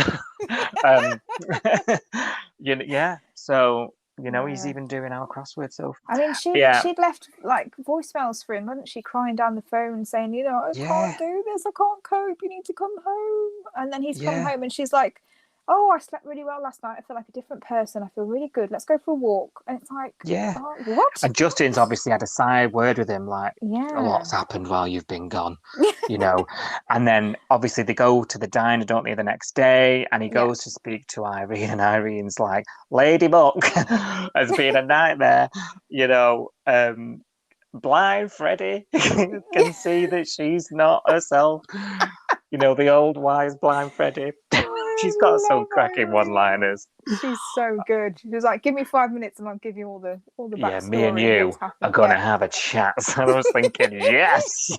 Speaker 3: Yeah. So he's even doing our crossword. So
Speaker 4: I mean, she'd left like voicemails for him, hadn't she? Crying down the phone, saying, I can't do this. I can't cope. You need to come home. And then he's come home, and she's like, "Oh, I slept really well last night. I feel like a different person. I feel really good. Let's go for a walk." And it's like, oh, what?
Speaker 3: And Justin's obviously had a side word with him, like, a lot's happened while you've been gone, And then obviously they go to the diner, don't they, the next day, and he goes to speak to Irene, and Irene's like, Ladybug has been a nightmare, blind Freddie can see that she's not herself, the old wise blind Freddie. She's got some cracking one-liners.
Speaker 4: She's so good. She was like, "Give me 5 minutes, and I'll give you all the backstory."
Speaker 3: Yeah, me and you are gonna have a chat. So I was thinking, yes.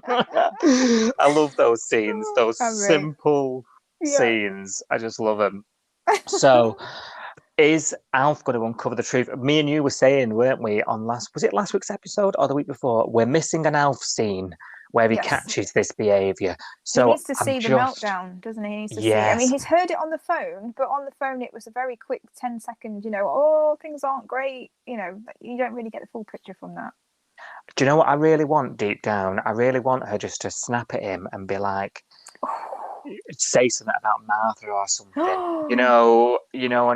Speaker 3: I love those scenes, those simple scenes. I just love them. So, is Alf going to uncover the truth? Me and you were saying, weren't we, on last week's episode or the week before? We're missing an Alf scene where he catches this behaviour. So
Speaker 4: he needs to see the meltdown, doesn't he? He needs to see. I mean, he's heard it on the phone, but on the phone it was a very quick 10-second, things aren't great. You don't really get the full picture from that.
Speaker 3: Do you know what I really want deep down? I really want her just to snap at him and be like, say something about Martha or something, and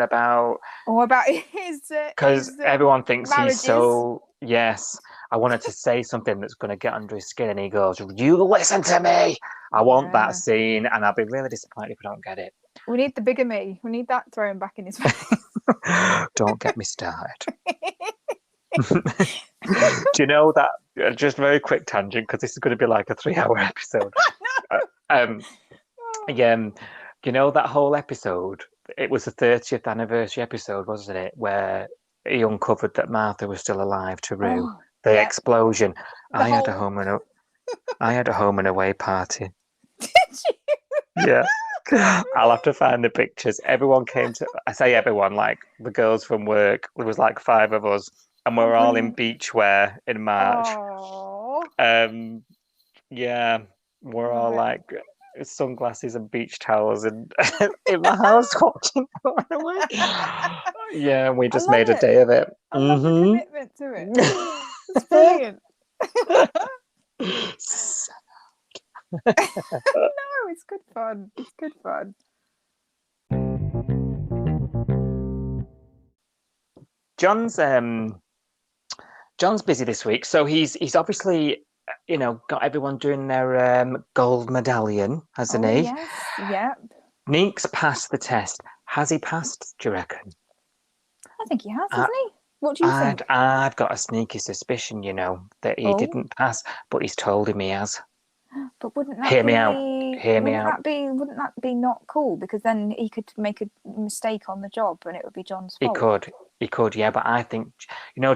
Speaker 3: about...
Speaker 4: Or about his...
Speaker 3: Because everyone thinks
Speaker 4: marriages.
Speaker 3: He's so... Yes. I wanted to say something that's going to get under his skin, and he goes, "You listen to me." I want that scene, and I'll be really disappointed if I don't get it.
Speaker 4: We need the bigger me. We need that thrown back in his face.
Speaker 3: Don't get me started. Do you know that? Just a very quick tangent, because this is going to be like a 3-hour episode. That whole episode? It was the 30th anniversary episode, wasn't it? Where he uncovered that Martha was still alive to Rue. The explosion. I had a home and away party.
Speaker 4: Did you?
Speaker 3: Yeah. I'll have to find the pictures. Everyone came to... I say everyone, like the girls from work. There was like 5 of us, and we're all in beachwear in March. We're all like sunglasses and beach towels and in my house watching Far Away. Yeah, we just made a day of it.
Speaker 4: I love the commitment to it. It's brilliant. No, it's good fun. It's good fun.
Speaker 3: John's busy this week, so he's obviously got everyone doing their gold medallion, hasn't he?
Speaker 4: Yes. Yep.
Speaker 3: Nick's passed the test. Has he passed, do you reckon?
Speaker 4: I think he has, hasn't he? What do you think?
Speaker 3: I've got a sneaky suspicion, that he didn't pass, but he's told him he has.
Speaker 4: But wouldn't that
Speaker 3: Hear
Speaker 4: be,
Speaker 3: me out.
Speaker 4: Wouldn't that be not cool? Because then he could make a mistake on the job and it would be John's fault.
Speaker 3: He could, yeah. But I think,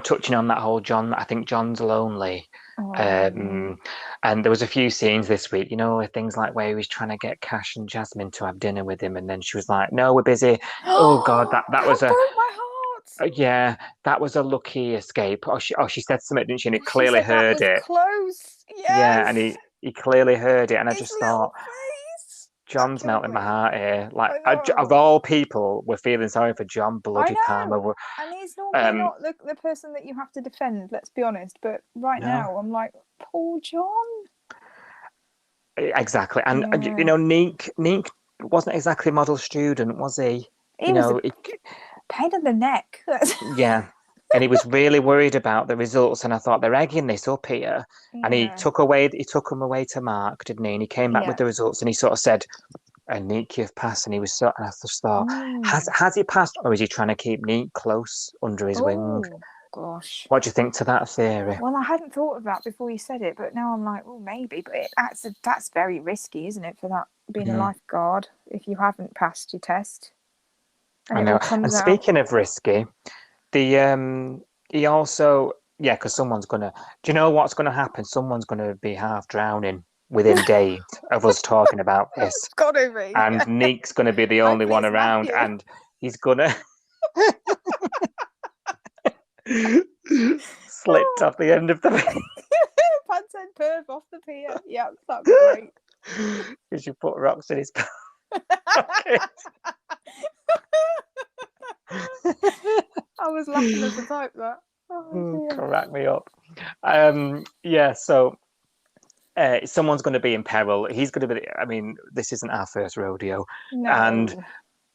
Speaker 3: touching on that whole John, I think John's lonely. And there was a few scenes this week, things like where he was trying to get Cash and Jasmine to have dinner with him, and then she was like, "No, we're busy." Oh God, that was
Speaker 4: broke my heart.
Speaker 3: Yeah, that was a lucky escape. She said something, didn't she? And he clearly heard it.
Speaker 4: Close. Yes.
Speaker 3: Yeah, and he clearly heard it, and I just thought,
Speaker 4: face.
Speaker 3: John's melting my heart here. Like, of all people, we're feeling sorry for John Bloody Palmer.
Speaker 4: And he's normally not the person that you have to defend, let's be honest. But now, I'm like, poor John.
Speaker 3: Exactly. And, Nick wasn't exactly a model student, was he?
Speaker 4: He was a pain in the neck.
Speaker 3: Yeah. and he was really worried about the results. And I thought they're egging this up here. And he
Speaker 4: Yeah.
Speaker 3: took them away to Mark, didn't he? And he came back with the results, and he sort of said, "Nick, you've passed." And he was and I just thought, has he passed, or is he trying to keep Nick close under his wing?
Speaker 4: Oh, gosh.
Speaker 3: What do you think to that theory?
Speaker 4: Well, I hadn't thought of that before you said it, but now I'm like, oh, maybe. But that's very risky, isn't it, for that being a lifeguard if you haven't passed your test? And
Speaker 3: I
Speaker 4: it
Speaker 3: know.
Speaker 4: all comes
Speaker 3: And
Speaker 4: out.
Speaker 3: speaking of risky, he also, because someone's gonna. Do you know what's gonna happen? Someone's gonna be half drowning within days of us talking about this.
Speaker 4: It's got to be.
Speaker 3: And Nick's gonna be the only one
Speaker 4: Hopefully it's
Speaker 3: around,
Speaker 4: Matthew.
Speaker 3: and he's gonna slipped off the end of the
Speaker 4: Pants and perv off the pier. Yeah, that'd be great.
Speaker 3: because you put rocks in his pocket.
Speaker 4: I was laughing at the type that. Oh, dear.
Speaker 3: Crack me up. So someone's going to be in peril. He's going to be. I mean, this isn't our first rodeo,
Speaker 4: No.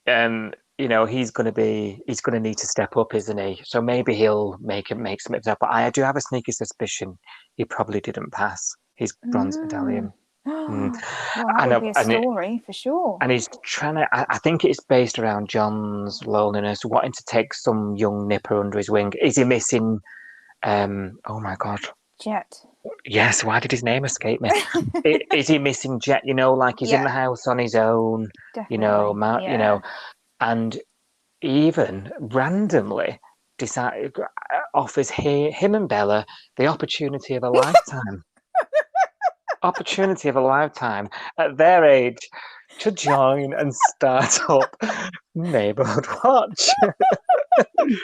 Speaker 3: and he's going to need to step up, isn't he? So maybe he'll make something up. But I do have a sneaky suspicion he probably didn't pass his bronze medallion.
Speaker 4: Well, that would be a story for sure.
Speaker 3: And he's trying to. I think it's based around John's loneliness, wanting to take some young nipper under his wing. Is he missing? Oh my God.
Speaker 4: Jet.
Speaker 3: Yes. Why did his name escape me? Is he missing Jet? Like he's in the house on his own.
Speaker 4: Definitely.
Speaker 3: And even randomly offers him and Bella the opportunity of a lifetime. Opportunity of a lifetime at their age to join and start up Neighbourhood Watch.
Speaker 4: That did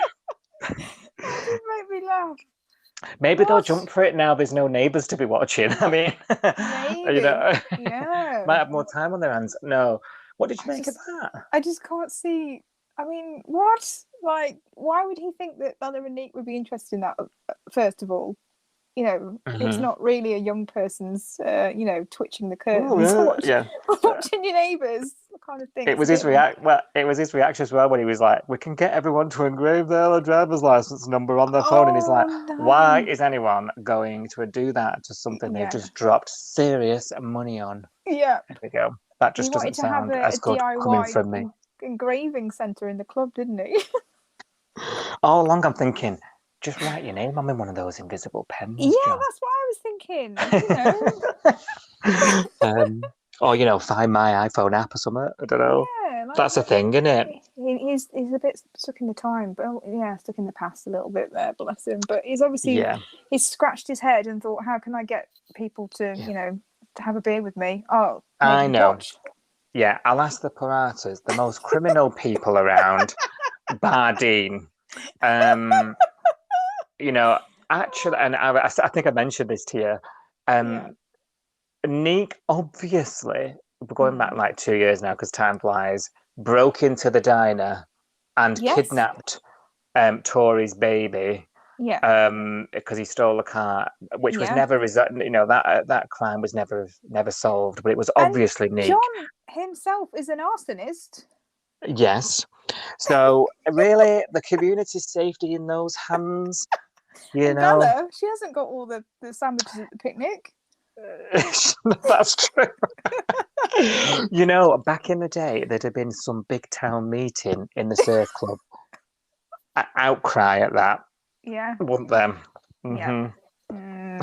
Speaker 4: make me laugh.
Speaker 3: Maybe they'll jump for it now. There's no neighbours to be watching. I mean,
Speaker 4: maybe. Yeah.
Speaker 3: Might have more time on their hands. No. What did you make of that?
Speaker 4: I just can't see. I mean, what? Like, why would he think that Bella and Nick would be interested in that? First of all, it's not really a young person's, twitching the curtains, watching your neighbours kind of thing.
Speaker 3: It was his reaction as well when he was like, "We can get everyone to engrave their driver's license number on their phone," and he's like,
Speaker 4: no.
Speaker 3: "Why is anyone going to do that to something they've just dropped serious money on?"
Speaker 4: Yeah,
Speaker 3: there we go. That just doesn't sound as good coming from me.
Speaker 4: Engraving centre in the club, didn't he?
Speaker 3: All along, I'm thinking, just write your name on one of those invisible pens.
Speaker 4: Yeah,
Speaker 3: John.
Speaker 4: that's what I was thinking.
Speaker 3: Or find my iPhone app or something. I don't know. Yeah, that's a thing, isn't it?
Speaker 4: He's a bit stuck in the time, but stuck in the past a little bit there, bless him. But he's obviously he's scratched his head and thought, how can I get people to to have a beer with me? Oh,
Speaker 3: I know.
Speaker 4: Watch.
Speaker 3: Yeah, I'll ask the Paratas, the most criminal people around, bar Dean. Actually, and I think I mentioned this to you. Nick, obviously, we're going back like 2 years now because time flies, broke into the diner and kidnapped Tori's baby.
Speaker 4: Yeah.
Speaker 3: Because he stole a car, which was never that crime was never solved, but it was obviously Nick.
Speaker 4: John himself is an arsonist.
Speaker 3: Yes. So really, the community's safety in those hands.
Speaker 4: Bella, she hasn't got all the sandwiches at the picnic.
Speaker 3: That's true. Back in the day, there'd have been some big town meeting in the surf club. Outcry at that.
Speaker 4: Yeah.
Speaker 3: Wouldn't them? Mm-hmm. Yeah.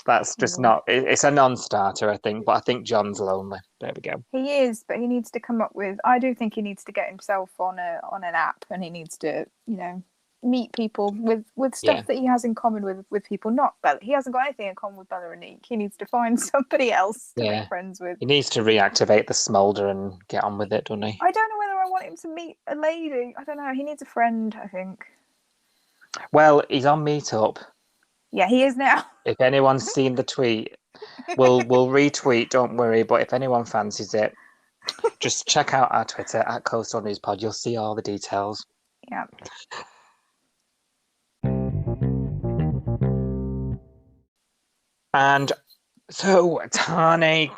Speaker 3: That's just not. It's a non-starter, I think. But I think John's lonely. There we go.
Speaker 4: He is, but he needs to come up with. I do think he needs to get himself on an app, and he needs to, meet people with stuff that he has in common with people. Not Bella. He hasn't got anything in common with Bella and Nick. He needs to find somebody else to make friends with.
Speaker 3: He needs to reactivate the smolder and get on with it, doesn't he?
Speaker 4: I don't know whether I want him to meet a lady. I don't know. He needs a friend, I think.
Speaker 3: Well, he's on Meetup. Yeah,
Speaker 4: he is now.
Speaker 3: If anyone's seen the tweet, we'll retweet, don't worry. But if anyone fancies it, just check out our Twitter at Coastal News Pod. You'll see all the details.
Speaker 4: Yeah.
Speaker 3: And so Tane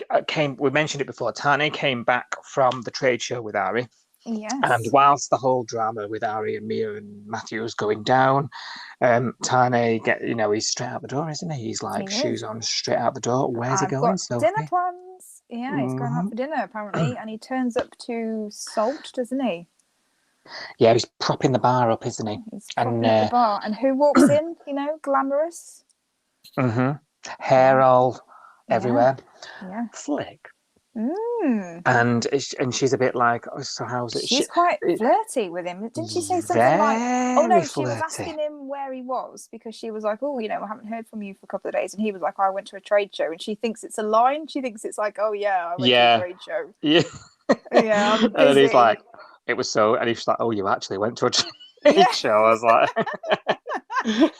Speaker 3: we mentioned it before, Tane came back from the trade show with Ari.
Speaker 4: Yes.
Speaker 3: And whilst the whole drama with Ari and Mia and Matthew is going down, Tane he's straight out the door, isn't he? He's like
Speaker 4: He
Speaker 3: shoes
Speaker 4: is.
Speaker 3: on, straight out the door. Where's he
Speaker 4: I've
Speaker 3: going,
Speaker 4: got dinner
Speaker 3: Sophie?
Speaker 4: plans. Yeah, he's going out for dinner apparently, and he turns up to Salt, doesn't he?
Speaker 3: Yeah, he's propping the bar up, isn't he?
Speaker 4: He's propping up the bar, and who walks in? Glamorous.
Speaker 3: Hair all everywhere.
Speaker 4: Yeah.
Speaker 3: Flick.
Speaker 4: Mm.
Speaker 3: And she's a bit like, oh, so how's it?
Speaker 4: She's quite flirty with him. Didn't she say something like, oh no, she was asking him where he was because she was like, oh, I haven't heard from you for a couple of days. And he was like, I went to a trade show. And she thinks it's a line. She thinks it's like, oh yeah, I went to a trade show.
Speaker 3: Yeah.
Speaker 4: Yeah, I'm busy.
Speaker 3: And then he's like, it was so, and he's like, oh, you actually went to a trade show. I was like,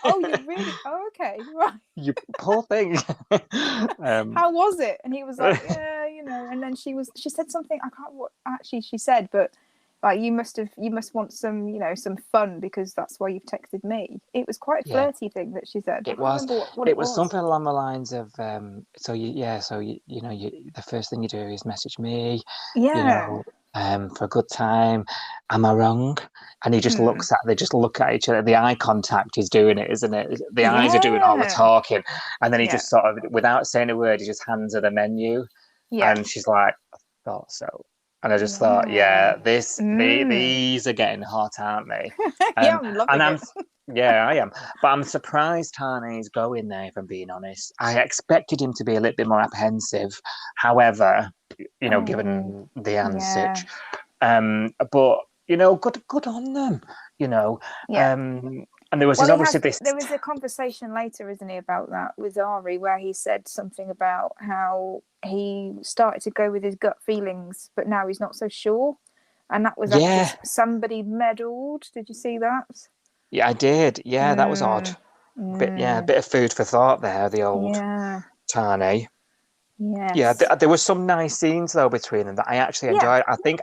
Speaker 4: oh, you really? Oh, okay, right.
Speaker 3: You poor thing.
Speaker 4: How was it? And he was like, yeah, And then she said something. I can't what actually she said, but like you must want some some fun because that's why you've texted me. It was quite a flirty thing that she said.
Speaker 3: It was.
Speaker 4: What
Speaker 3: it was something along the lines of the first thing you do is message me.
Speaker 4: Yeah.
Speaker 3: For a good time. Am I wrong? And he just they just look at each other. The eye contact is doing it, isn't it? The eyes are doing all the talking. And then he just sort of, without saying a word, he just hands her the menu. Yeah. And she's like, I thought so. And I just thought, these are getting hot, aren't they?
Speaker 4: I'm loving it.
Speaker 3: Yeah, I am. But I'm surprised Tane's going there, if I'm being honest. I expected him to be a little bit more apprehensive. However, given the answer. But, good on them, Yeah. And there was obviously
Speaker 4: there was a conversation later, isn't he, about that with Ari, where he said something about how he started to go with his gut feelings, but now he's not so sure. And that was after somebody meddled. Did you see that?
Speaker 3: Yeah, I did. Yeah, that was odd. A bit of food for thought there, the old Tane.
Speaker 4: Yes.
Speaker 3: Yeah, there were some nice scenes though between them that I actually enjoyed. I think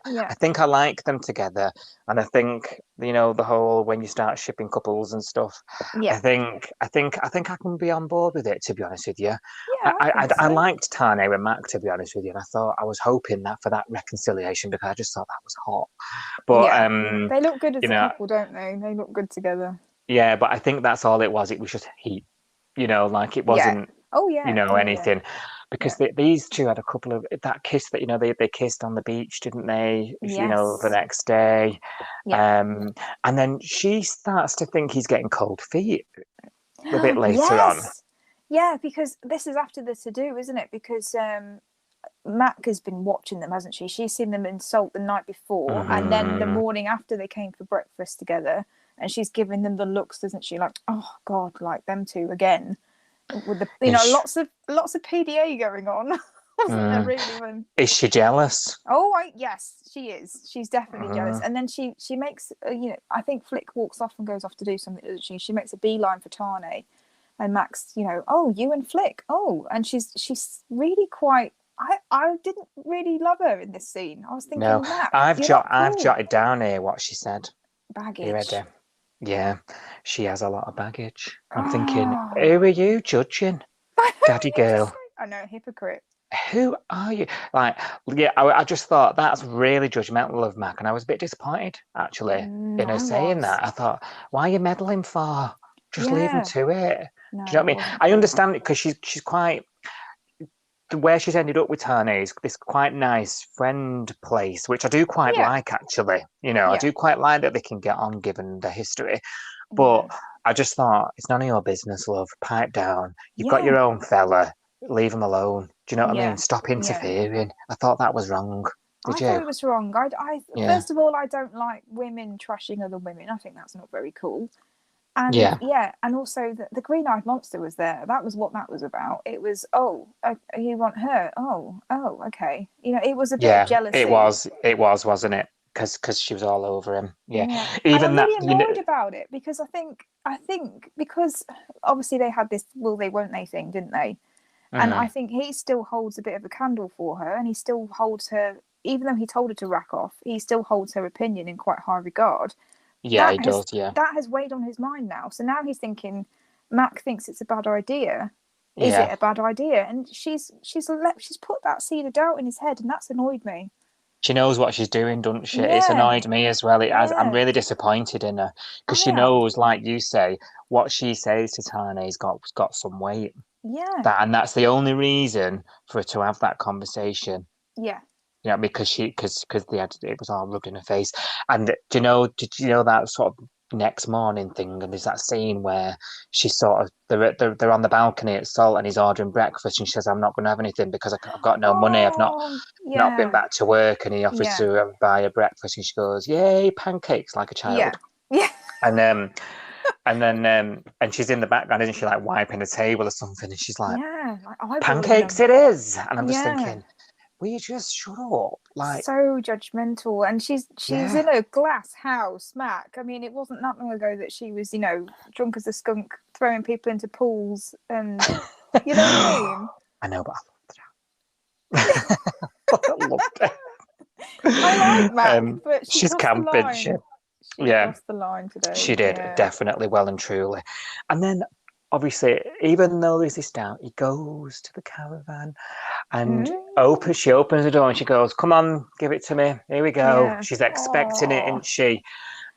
Speaker 3: I like them together, and I think the whole when you start shipping couples and stuff. Yeah. I think I can be on board with it. To be honest with you, I liked Tane and Mac. To be honest with you, and I was hoping that for that reconciliation because I just thought that was hot. But
Speaker 4: they look good as a couple, don't they? They look good together.
Speaker 3: Yeah, but I think that's all it was. It was just heat. Like it wasn't. Anything. Because these two had a couple of that kiss that they kissed on the beach, didn't they? Yes. The next day, and then she starts to think he's getting cold feet a bit later on.
Speaker 4: Yeah, because this is after the to-do, isn't it? Because Mac has been watching them, hasn't she? She's seen them in Salt the night before, and then the morning after they came for breakfast together, and she's giving them the looks, doesn't she? Like, oh God, like them two again. With the lots of PDA going on, wasn't there really?
Speaker 3: Is she jealous?
Speaker 4: Oh, yes, she is. She's definitely jealous. And then she makes I think Flick walks off and goes off to do something, doesn't she? She makes a beeline for Tane, and Max, oh, you and Flick, oh, and she's really quite. I didn't really love her in this scene. I was thinking,
Speaker 3: no,
Speaker 4: Mac,
Speaker 3: I've jotted down here what she said.
Speaker 4: Baggage.
Speaker 3: You ready? Yeah, she has a lot of baggage. I'm thinking, who are you judging, daddy girl?
Speaker 4: I know, hypocrite.
Speaker 3: Who are you? Like, yeah, I just thought that's really judgmental of Mac, and I was a bit disappointed actually in her saying that. I thought, why are you meddling for? Just leave him to it. No, do you know what I mean? I understand it because she's quite. Where she's ended up with Tane is this quite nice friend place, which I do quite like, actually. I do quite like that they can get on given the history. But I just thought, it's none of your business, love. Pipe down. You've got your own fella. Leave him alone. Do you know what I mean? Stop interfering. I thought that was wrong. Did you?
Speaker 4: I thought it was wrong. First of all, I don't like women trashing other women. I think that's not very cool. And and also the green-eyed monster was there. That was what that was about. It was, you want her? Oh, okay. It was a bit of jealousy.
Speaker 3: It was, wasn't it? Because she was all over him. Yeah.
Speaker 4: Even and I'm really annoyed about it because I think because obviously they had this will they won't they thing, didn't they? And I think he still holds a bit of a candle for her, and he still holds her, even though he told her to rack off, he still holds her opinion in quite high regard.
Speaker 3: Yeah, he does, yeah.
Speaker 4: That has weighed on his mind now. So now he's thinking, Mac thinks it's a bad idea. Is it a bad idea? And she's put that seed of doubt in his head, and that's annoyed me.
Speaker 3: She knows what she's doing, doesn't she? It's
Speaker 4: Yeah,
Speaker 3: annoyed me as well. I'm
Speaker 4: yeah,
Speaker 3: really disappointed in her because
Speaker 4: I
Speaker 3: she
Speaker 4: am.
Speaker 3: knows, like you say, what she says to Tane's got some weight.
Speaker 4: Yeah,
Speaker 3: And that's the only reason for her to have that conversation.
Speaker 4: yeah.
Speaker 3: Because they had it was all rubbed in her face. And did you know that sort of next morning thing? And there's that scene where she's sort of they're on the balcony at Salt and he's ordering breakfast and she says, "I'm not going to have anything because I've got no money. I've
Speaker 4: Oh,
Speaker 3: not been
Speaker 4: yeah,
Speaker 3: back to work." And he offers
Speaker 4: yeah,
Speaker 3: to buy her breakfast and she goes, "Yay, pancakes!" like a
Speaker 4: yeah,
Speaker 3: child.
Speaker 4: yeah,
Speaker 3: And and she's in the background, isn't she, like wiping the table or something? And she's like,
Speaker 4: yeah. Like eyeballing
Speaker 3: "Pancakes,
Speaker 4: them.
Speaker 3: it is." And I'm just
Speaker 4: Yeah.
Speaker 3: thinking, will you just shut up? Like,
Speaker 4: So judgmental, and she's
Speaker 3: yeah.
Speaker 4: in a glass house, Mac. I mean, it wasn't that long ago that she was, drunk as a skunk, throwing people into pools, and you know what I mean.
Speaker 3: I know, but I loved it.
Speaker 4: I like Mac, but she
Speaker 3: She's
Speaker 4: crossed the
Speaker 3: camping. She,
Speaker 4: line. She
Speaker 3: yeah,
Speaker 4: crossed the line today.
Speaker 3: she did
Speaker 4: Yeah.
Speaker 3: definitely well and truly. And then obviously, even though there's this doubt, he goes to the caravan and she opens the door and she goes, "Come on, give it to me. Here we go."
Speaker 4: Yeah.
Speaker 3: She's expecting it,
Speaker 4: Oh.
Speaker 3: isn't she?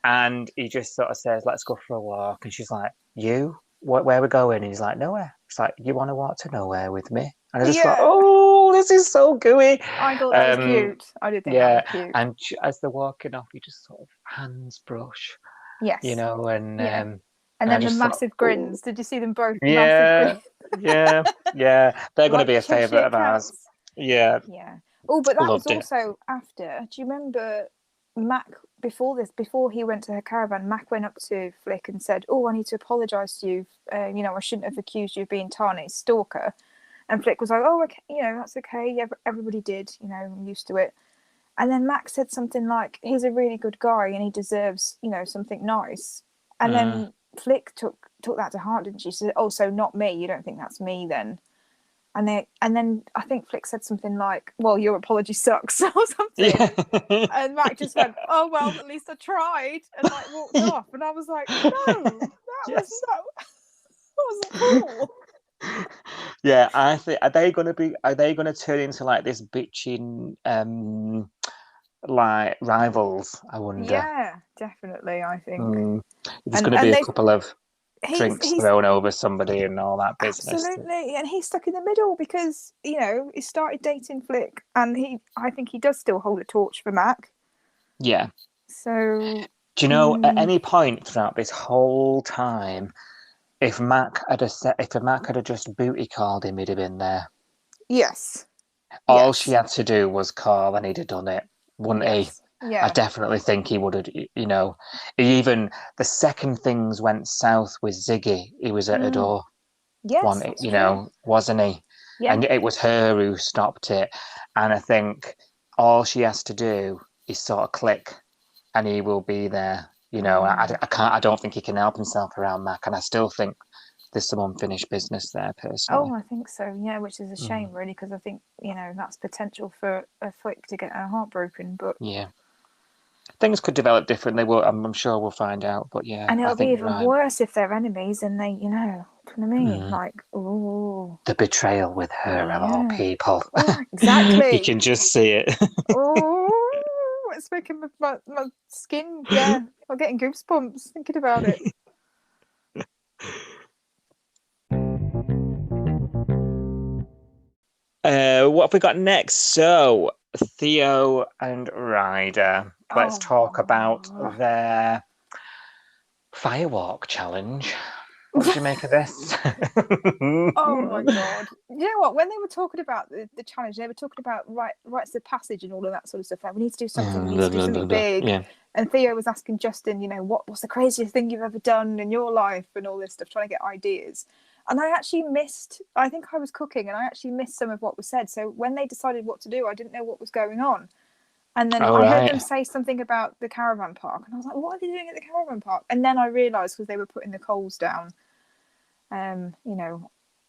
Speaker 3: And he just sort of says, "Let's go for a walk." And she's like, "You? Where are we going?" And he's like, "Nowhere." She's like, "You want to walk to nowhere with me?" And I just thought,
Speaker 4: Yeah.
Speaker 3: "Oh, this is so gooey."
Speaker 4: I thought that was cute. I did think that
Speaker 3: Yeah,
Speaker 4: was cute.
Speaker 3: and as they're walking off, you just sort of hands brush,
Speaker 4: Yes.
Speaker 3: and
Speaker 4: Yeah. And
Speaker 3: I
Speaker 4: then the
Speaker 3: just thought,
Speaker 4: massive
Speaker 3: "Ooh."
Speaker 4: grins. Did you see them both? Massive
Speaker 3: Yeah,
Speaker 4: grins.
Speaker 3: yeah, yeah. They're going to
Speaker 4: Like
Speaker 3: be a favourite
Speaker 4: Cheshire
Speaker 3: of ours.
Speaker 4: cats.
Speaker 3: Yeah,
Speaker 4: Yeah. Oh, but that was
Speaker 3: loved it.
Speaker 4: also after. Do you remember Mac before this? Before he went to her caravan, Mac went up to Flick and said, "Oh, I need to apologise to you. I shouldn't have accused you of being Tane's stalker." And Flick was like, "Oh, okay, that's okay. Everybody did. I'm used to it." And then Mac said something like, "He's a really good guy and he deserves, something nice." And
Speaker 3: Mm.
Speaker 4: then Flick took that to heart, didn't she? She said, "Oh, so not me. You don't think that's me then?" And then I think Flick said something like, "Well, your apology sucks," or something.
Speaker 3: Yeah.
Speaker 4: And Mac just went, "Oh well, at least I tried," and like walked off. And I was like, "No, that was
Speaker 3: Yes.
Speaker 4: not. That wasn't cool."
Speaker 3: Yeah, I think are they gonna turn into like this bitching like rivals, I wonder.
Speaker 4: Yeah, definitely. I think.
Speaker 3: There's
Speaker 4: And
Speaker 3: gonna be
Speaker 4: and
Speaker 3: a
Speaker 4: they
Speaker 3: couple of drinks
Speaker 4: he's
Speaker 3: thrown over somebody and all that business.
Speaker 4: absolutely, and he's stuck in the middle because he started dating Flick, and I think he does still hold a torch for Mac.
Speaker 3: Yeah.
Speaker 4: So,
Speaker 3: Do you know at any point throughout this whole time, if Mac had just booty called him, he'd have been there.
Speaker 4: yes,
Speaker 3: All she
Speaker 4: yes,
Speaker 3: had to do was call and he'd have done it, wouldn't he?
Speaker 4: yes,
Speaker 3: I
Speaker 4: yeah.
Speaker 3: definitely think he would have, even the second things went south with Ziggy, he was at her door,
Speaker 4: Yes, that's true.
Speaker 3: wasn't he?
Speaker 4: Yeah.
Speaker 3: And it was her who stopped it. And I think all she has to do is sort of click and he will be there. I don't think he can help himself around Mac. And I still think there's some unfinished business there, personally.
Speaker 4: Oh, I think so. Yeah, which is a shame, really, because I think that's potential for a Flick to get her heart broken. But
Speaker 3: Yeah. Things could develop differently. I'm sure we'll find out. But yeah,
Speaker 4: and
Speaker 3: I
Speaker 4: it'll be
Speaker 3: think you're
Speaker 4: even
Speaker 3: right.
Speaker 4: worse if they're enemies and they, do you know what I mean? Like, oh,
Speaker 3: The betrayal with her of all
Speaker 4: yeah.
Speaker 3: people.
Speaker 4: Oh, exactly.
Speaker 3: You can just see it.
Speaker 4: Oh, it's making my skin. Yeah, I'm getting goosebumps thinking about it.
Speaker 3: What have we got next? So, Theo and Ryder. Let's talk about their firewalk challenge. What did you make of this?
Speaker 4: Oh my god! You know what? When they were talking about the challenge, they were talking about rites of passage and all of that sort of stuff. Like, we need to do something. We need to do something big.
Speaker 3: Yeah.
Speaker 4: And Theo was asking Justin, what's the craziest thing you've ever done in your life and all this stuff, trying to get ideas. And I actually missed. I think I was cooking, and I actually missed some of what was said. So when they decided what to do, I didn't know what was going on. And then I heard them say something about the caravan park, and I was like, "What are they doing at the caravan park?" And then I realised because they were putting the coals down.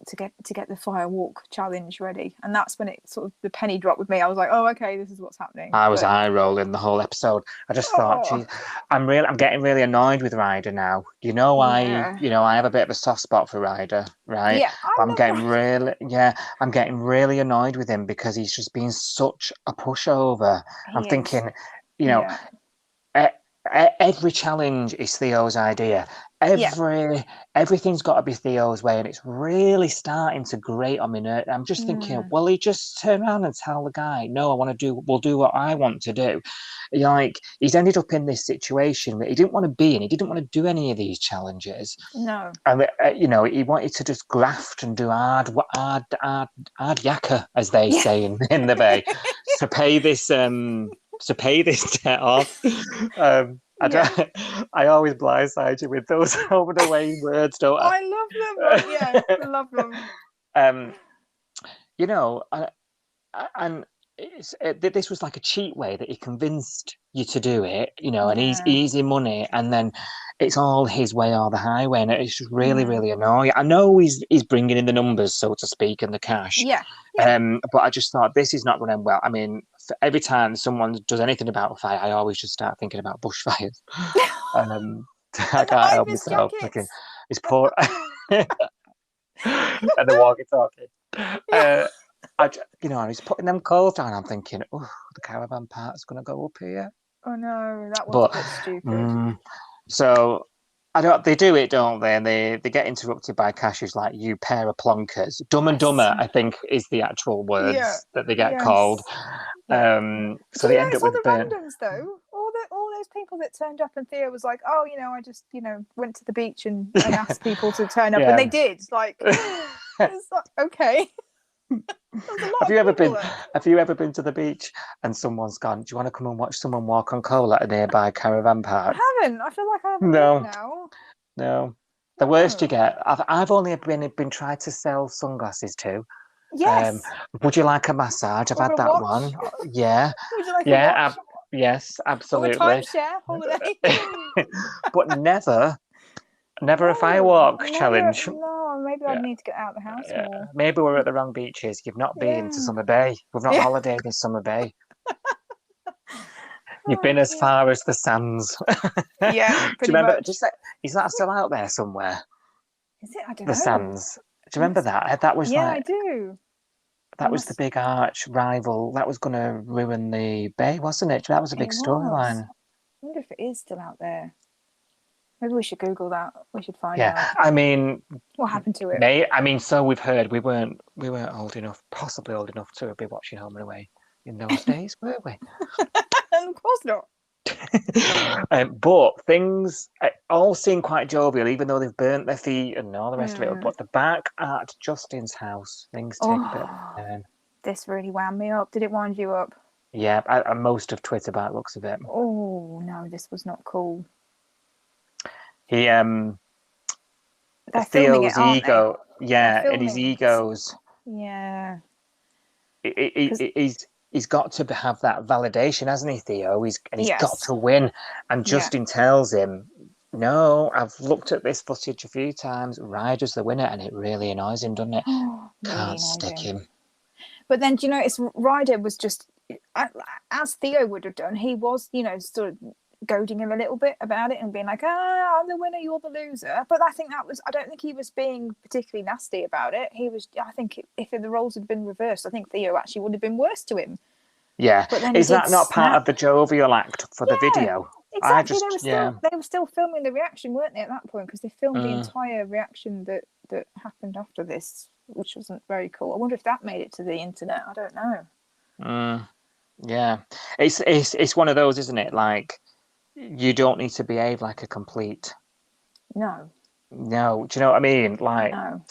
Speaker 4: to get the fire walk challenge ready, and that's when it sort of the penny dropped with me. I was like, oh, okay, this is what's happening.
Speaker 3: I was eye rolling the whole episode. I just thought,
Speaker 4: Oh.
Speaker 3: geez, I'm getting really annoyed with Ryder now.
Speaker 4: Yeah.
Speaker 3: I have a bit of a soft spot for Ryder, right?
Speaker 4: Yeah,
Speaker 3: But
Speaker 4: I love
Speaker 3: I'm getting really annoyed with him because he's just been such a pushover. I'm
Speaker 4: He is.
Speaker 3: thinking,
Speaker 4: Yeah.
Speaker 3: every challenge is Theo's idea. Everything's got to be Theo's way, and it's really starting to grate on me. I'm just thinking, well, he just turn around and tell the guy, no, we'll do what I want to do. Like, he's ended up in this situation that he didn't want to be in. He didn't want to do any of these challenges.
Speaker 4: No.
Speaker 3: And he wanted to just graft and do hard yakka, as they say in the Bay, to pay this debt off. I always blindside you with those over the way words, don't I?
Speaker 4: I love them. Yeah, I love them.
Speaker 3: And this was like a cheat way that he convinced you to do it, and he's easy money, and then it's all his way or the highway, and it's just really, really annoying. I know he's bringing in the numbers, so to speak, and the cash.
Speaker 4: Yeah.
Speaker 3: But I just thought this is not going to end well. I mean, every time someone does anything about a fire, I always just start thinking about bushfires. I can't help myself. Thinking, it's poor. And the walkie-talkie. He's putting them clothes down. I'm thinking, oh, the caravan park's going to go up here.
Speaker 4: Oh no, that was a bit stupid.
Speaker 3: So they do it, don't they? And they get interrupted by Cash's like, you pair of plonkers. Dumb and Dumber, I think, is the actual words that they get called. So they end up with
Speaker 4: the randoms though. All those people that turned up, and Theo was like, oh, I just went to the beach and asked people to turn up, and they did. Like, it's like, okay. Have you ever
Speaker 3: been to the beach and someone's gone, do you want to come and watch someone walk on coal at a nearby caravan park?
Speaker 4: I haven't. I feel like I haven't now.
Speaker 3: No. The worst you get, I've only been tried to sell sunglasses to.
Speaker 4: Yes.
Speaker 3: Would you like a massage? I've had that one. Yeah.
Speaker 4: Would you like a watch?
Speaker 3: Yes, absolutely.
Speaker 4: Or a timeshare holiday.
Speaker 3: But never a firewalk challenge.
Speaker 4: No, maybe I'd need to get out of the house more.
Speaker 3: Maybe we're at the wrong beaches. You've not been to Summer Bay. We've not holidayed in Summer Bay. You've been as far as the sands.
Speaker 4: Yeah,
Speaker 3: do you remember? Is that still out there somewhere?
Speaker 4: Is it? I don't know.
Speaker 3: The sands. Do you remember that? That was
Speaker 4: I do.
Speaker 3: That was the big arch rival. That was going to ruin the Bay, wasn't it? That was a big storyline.
Speaker 4: I wonder if it is still out there. Maybe we should Google that. We should find out.
Speaker 3: I mean,
Speaker 4: what happened to it?
Speaker 3: So we've heard we weren't old enough, possibly old enough to be watching Home and Away in those days, were we?
Speaker 4: Of course not.
Speaker 3: But things all seem quite jovial, even though they've burnt their feet and all the rest of it. But the back at Justin's house, things take a bit of a turn.
Speaker 4: This really wound me up. Did it wind you up?
Speaker 3: Yeah, most of Twitter by the looks of it.
Speaker 4: Oh no, this was not cool.
Speaker 3: He
Speaker 4: They're
Speaker 3: Theo's
Speaker 4: it,
Speaker 3: ego, and his egos.
Speaker 4: Yeah.
Speaker 3: He's got to have that validation, hasn't he, Theo? He's got to win. And Justin tells him, no, I've looked at this footage a few times. Ryder's the winner, and it really annoys him, doesn't it? Can't stick him.
Speaker 4: But then, do you notice Ryder was just, as Theo would have done, he was, sort of goading him a little bit about it and being like, I'm the winner, you're the loser. But I don't think he was being particularly nasty about it. I think if the roles had been reversed, I think Theo actually would have been worse to him.
Speaker 3: Yeah. Is that not part of the jovial act for the video?
Speaker 4: Exactly. They were still filming the reaction, weren't they, at that point? Because they filmed the entire reaction that happened after this, which wasn't very cool. I wonder if that made it to the internet. I don't know.
Speaker 3: Yeah. It's one of those, isn't it? Like, you don't need to behave like a complete.
Speaker 4: No.
Speaker 3: Do you know what I mean? Like,
Speaker 4: no.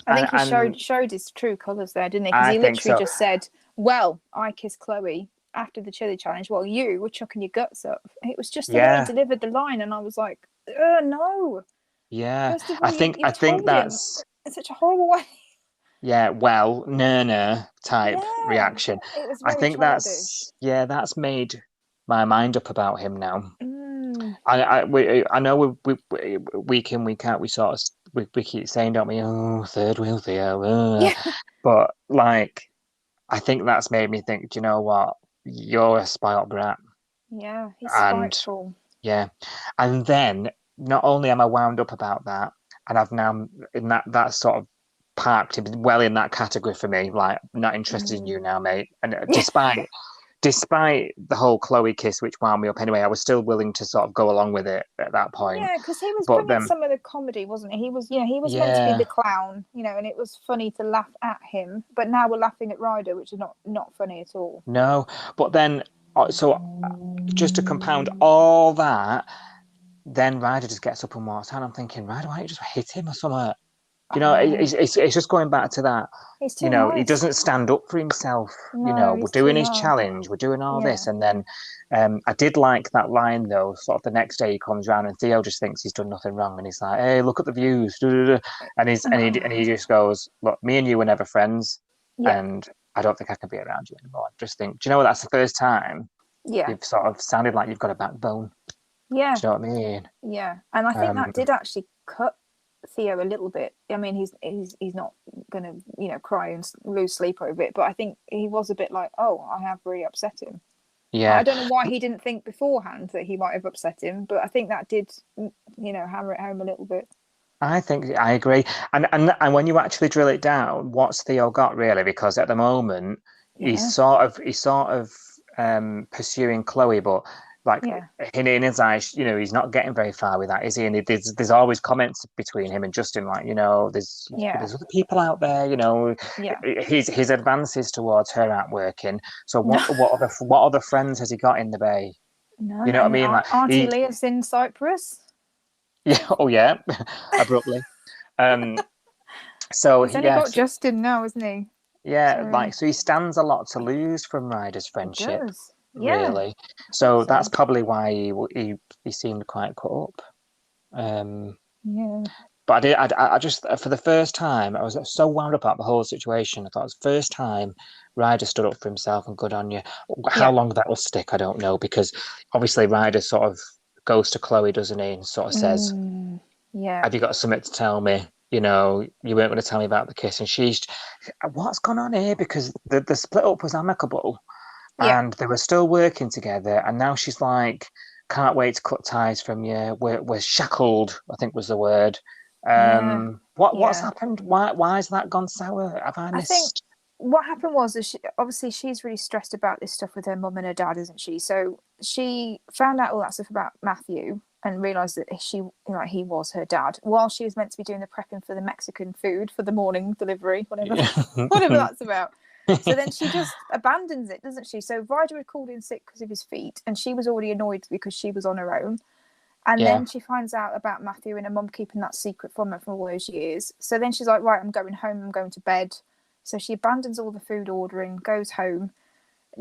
Speaker 4: I think he showed his true colours there, didn't he? Because he literally just said, well, I kissed Chloe after the chili challenge. Well, you were chucking your guts up. It was just the way he delivered the line, and I was like, no.
Speaker 3: Yeah, I think that's
Speaker 4: in such a horrible way.
Speaker 3: Yeah, well, type reaction.
Speaker 4: It was
Speaker 3: I think
Speaker 4: childish.
Speaker 3: that's made my mind up about him now. I know we week in, week out we sort of we keep saying, don't we? Oh, third wheel Theo.
Speaker 4: Yeah.
Speaker 3: But like, I think that's made me think. Do you know what? You're a spoiled brat,
Speaker 4: Yeah, he's
Speaker 3: and
Speaker 4: spiteful.
Speaker 3: yeah, and then not only am I wound up about that, and I've now in that sort of parked well in that category for me. Like, not interested in you now, mate. And despite the whole Chloe kiss, which wound me up anyway, I was still willing to sort of go along with it at that point.
Speaker 4: Yeah, because he was
Speaker 3: But
Speaker 4: bringing
Speaker 3: then,
Speaker 4: some of the comedy, wasn't he? He was, he was meant to be
Speaker 3: yeah,
Speaker 4: the clown, and it was funny to laugh at him. But now we're laughing at Ryder, which is not funny at all.
Speaker 3: no. But then, so just to compound all that, then Ryder just gets up and walks out. I'm thinking, Ryder, why don't you just hit him or something? It's just going back to that.
Speaker 4: He's too
Speaker 3: He
Speaker 4: nice.
Speaker 3: doesn't stand up for himself.
Speaker 4: No,
Speaker 3: We're
Speaker 4: he's
Speaker 3: doing
Speaker 4: too
Speaker 3: his
Speaker 4: nice.
Speaker 3: challenge, we're doing all
Speaker 4: Yeah.
Speaker 3: this, and then I did like that line though. Sort of the next day he comes round and Theo just thinks he's done nothing wrong, and he's like, "Hey, look at the views," and he just goes, "Look, me and you were never friends,
Speaker 4: Yeah.
Speaker 3: and I don't think I can be around you anymore." I just think, do you know what? That's the first time
Speaker 4: Yeah.
Speaker 3: you've sort of sounded like you've got a backbone.
Speaker 4: Yeah.
Speaker 3: Do you know what I mean?
Speaker 4: Yeah. And I think that did actually cut Theo a little bit. I mean, he's not gonna cry and lose sleep over it, but I think he was a bit like, oh, I have really upset him.
Speaker 3: Yeah.
Speaker 4: I don't know why he didn't think beforehand that he might have upset him, but I think that did hammer it home a little bit.
Speaker 3: I think I agree, and when you actually drill it down, what's Theo got really? Because at the moment he's sort of pursuing Chloe, but like in his eyes, he's not getting very far with that, is he? And there's always comments between him and Justin, like, there's other people out there, his advances towards her aren't working. So what other friends has he got in the Bay?
Speaker 4: No,
Speaker 3: You know what I mean? Like
Speaker 4: Auntie Leah's in Cyprus.
Speaker 3: Yeah. Oh, yeah. Abruptly. So
Speaker 4: he's only got Justin now, isn't he?
Speaker 3: Yeah, so he stands a lot to lose from Ryder's friendship.
Speaker 4: He does. Yeah.
Speaker 3: Really. So that's probably why he seemed quite cut up.
Speaker 4: Yeah.
Speaker 3: But I just for the first time I was so wound up about the whole situation. I thought it was the first time Ryder stood up for himself, and good on you. How long that will stick, I don't know, because obviously Ryder sort of goes to Chloe, doesn't he, and sort of says, have you got something to tell me? You weren't going to tell me about the kiss. And she's, what's gone on here? Because the split up was amicable and they were still working together. And now she's like, can't wait to cut ties from you. We're shackled, I think was the word. What's happened? Why has that gone sour? Have I missed?
Speaker 4: I think what happened was obviously she's really stressed about this stuff with her mum and her dad, isn't she? So she found out all that stuff about Matthew and realised that he was her dad while she was meant to be doing the prepping for the Mexican food for the morning delivery, whatever that's about. So then she just abandons it, doesn't she? So Ryder had called in sick because of his feet, and she was already annoyed because she was on her own. And then she finds out about Matthew and her mum keeping that secret from her for all those years. So then she's like, right, I'm going home, I'm going to bed. So she abandons all the food ordering, goes home,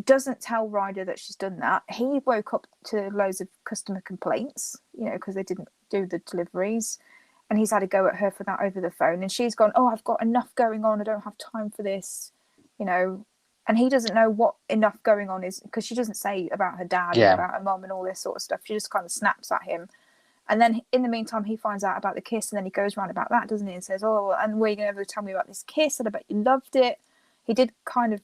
Speaker 4: doesn't tell Ryder that she's done that. He woke up to loads of customer complaints, because they didn't do the deliveries. And he's had a go at her for that over the phone. And she's gone, oh, I've got enough going on. I don't have time for this, And he doesn't know what enough going on is, because she doesn't say about her dad and about her mum and all this sort of stuff. She just kind of snaps at him. And then in the meantime, he finds out about the kiss, and then he goes around about that, doesn't he? And says, oh, and were you going to ever tell me about this kiss? And I bet you loved it. He did kind of,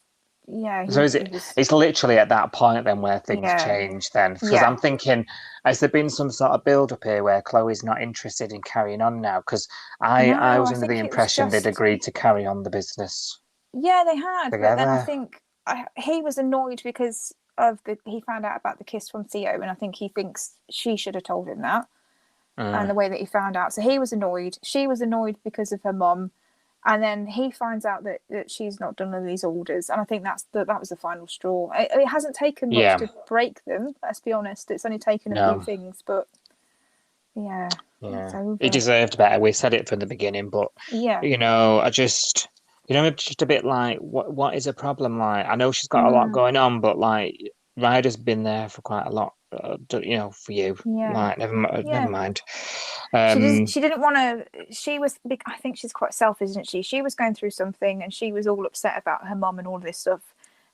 Speaker 3: So it's literally at that point then where things change then? Because I'm thinking, has there been some sort of build-up here where Chloe's not interested in carrying on now? Because I was under the impression they'd agreed to carry on the business.
Speaker 4: Yeah, they had.
Speaker 3: Together.
Speaker 4: But then I think he was annoyed because he found out about the kiss from Theo, and I think he thinks she should have told him that. And the way that he found out. So he was annoyed. She was annoyed because of her mum. And then he finds out that she's not done all these orders. And I think that was the final straw. It hasn't taken much to break them, let's be honest. It's only taken a few things, but
Speaker 3: he deserved better. We said it from the beginning, but I just a bit like, what is a problem? Like, I know she's got a lot going on, but like, Ryder's been there for quite a lot, for you. Like, never mind.
Speaker 4: She didn't want to. She was. I think she's quite selfish, isn't she? She was going through something, and she was all upset about her mum and all this stuff.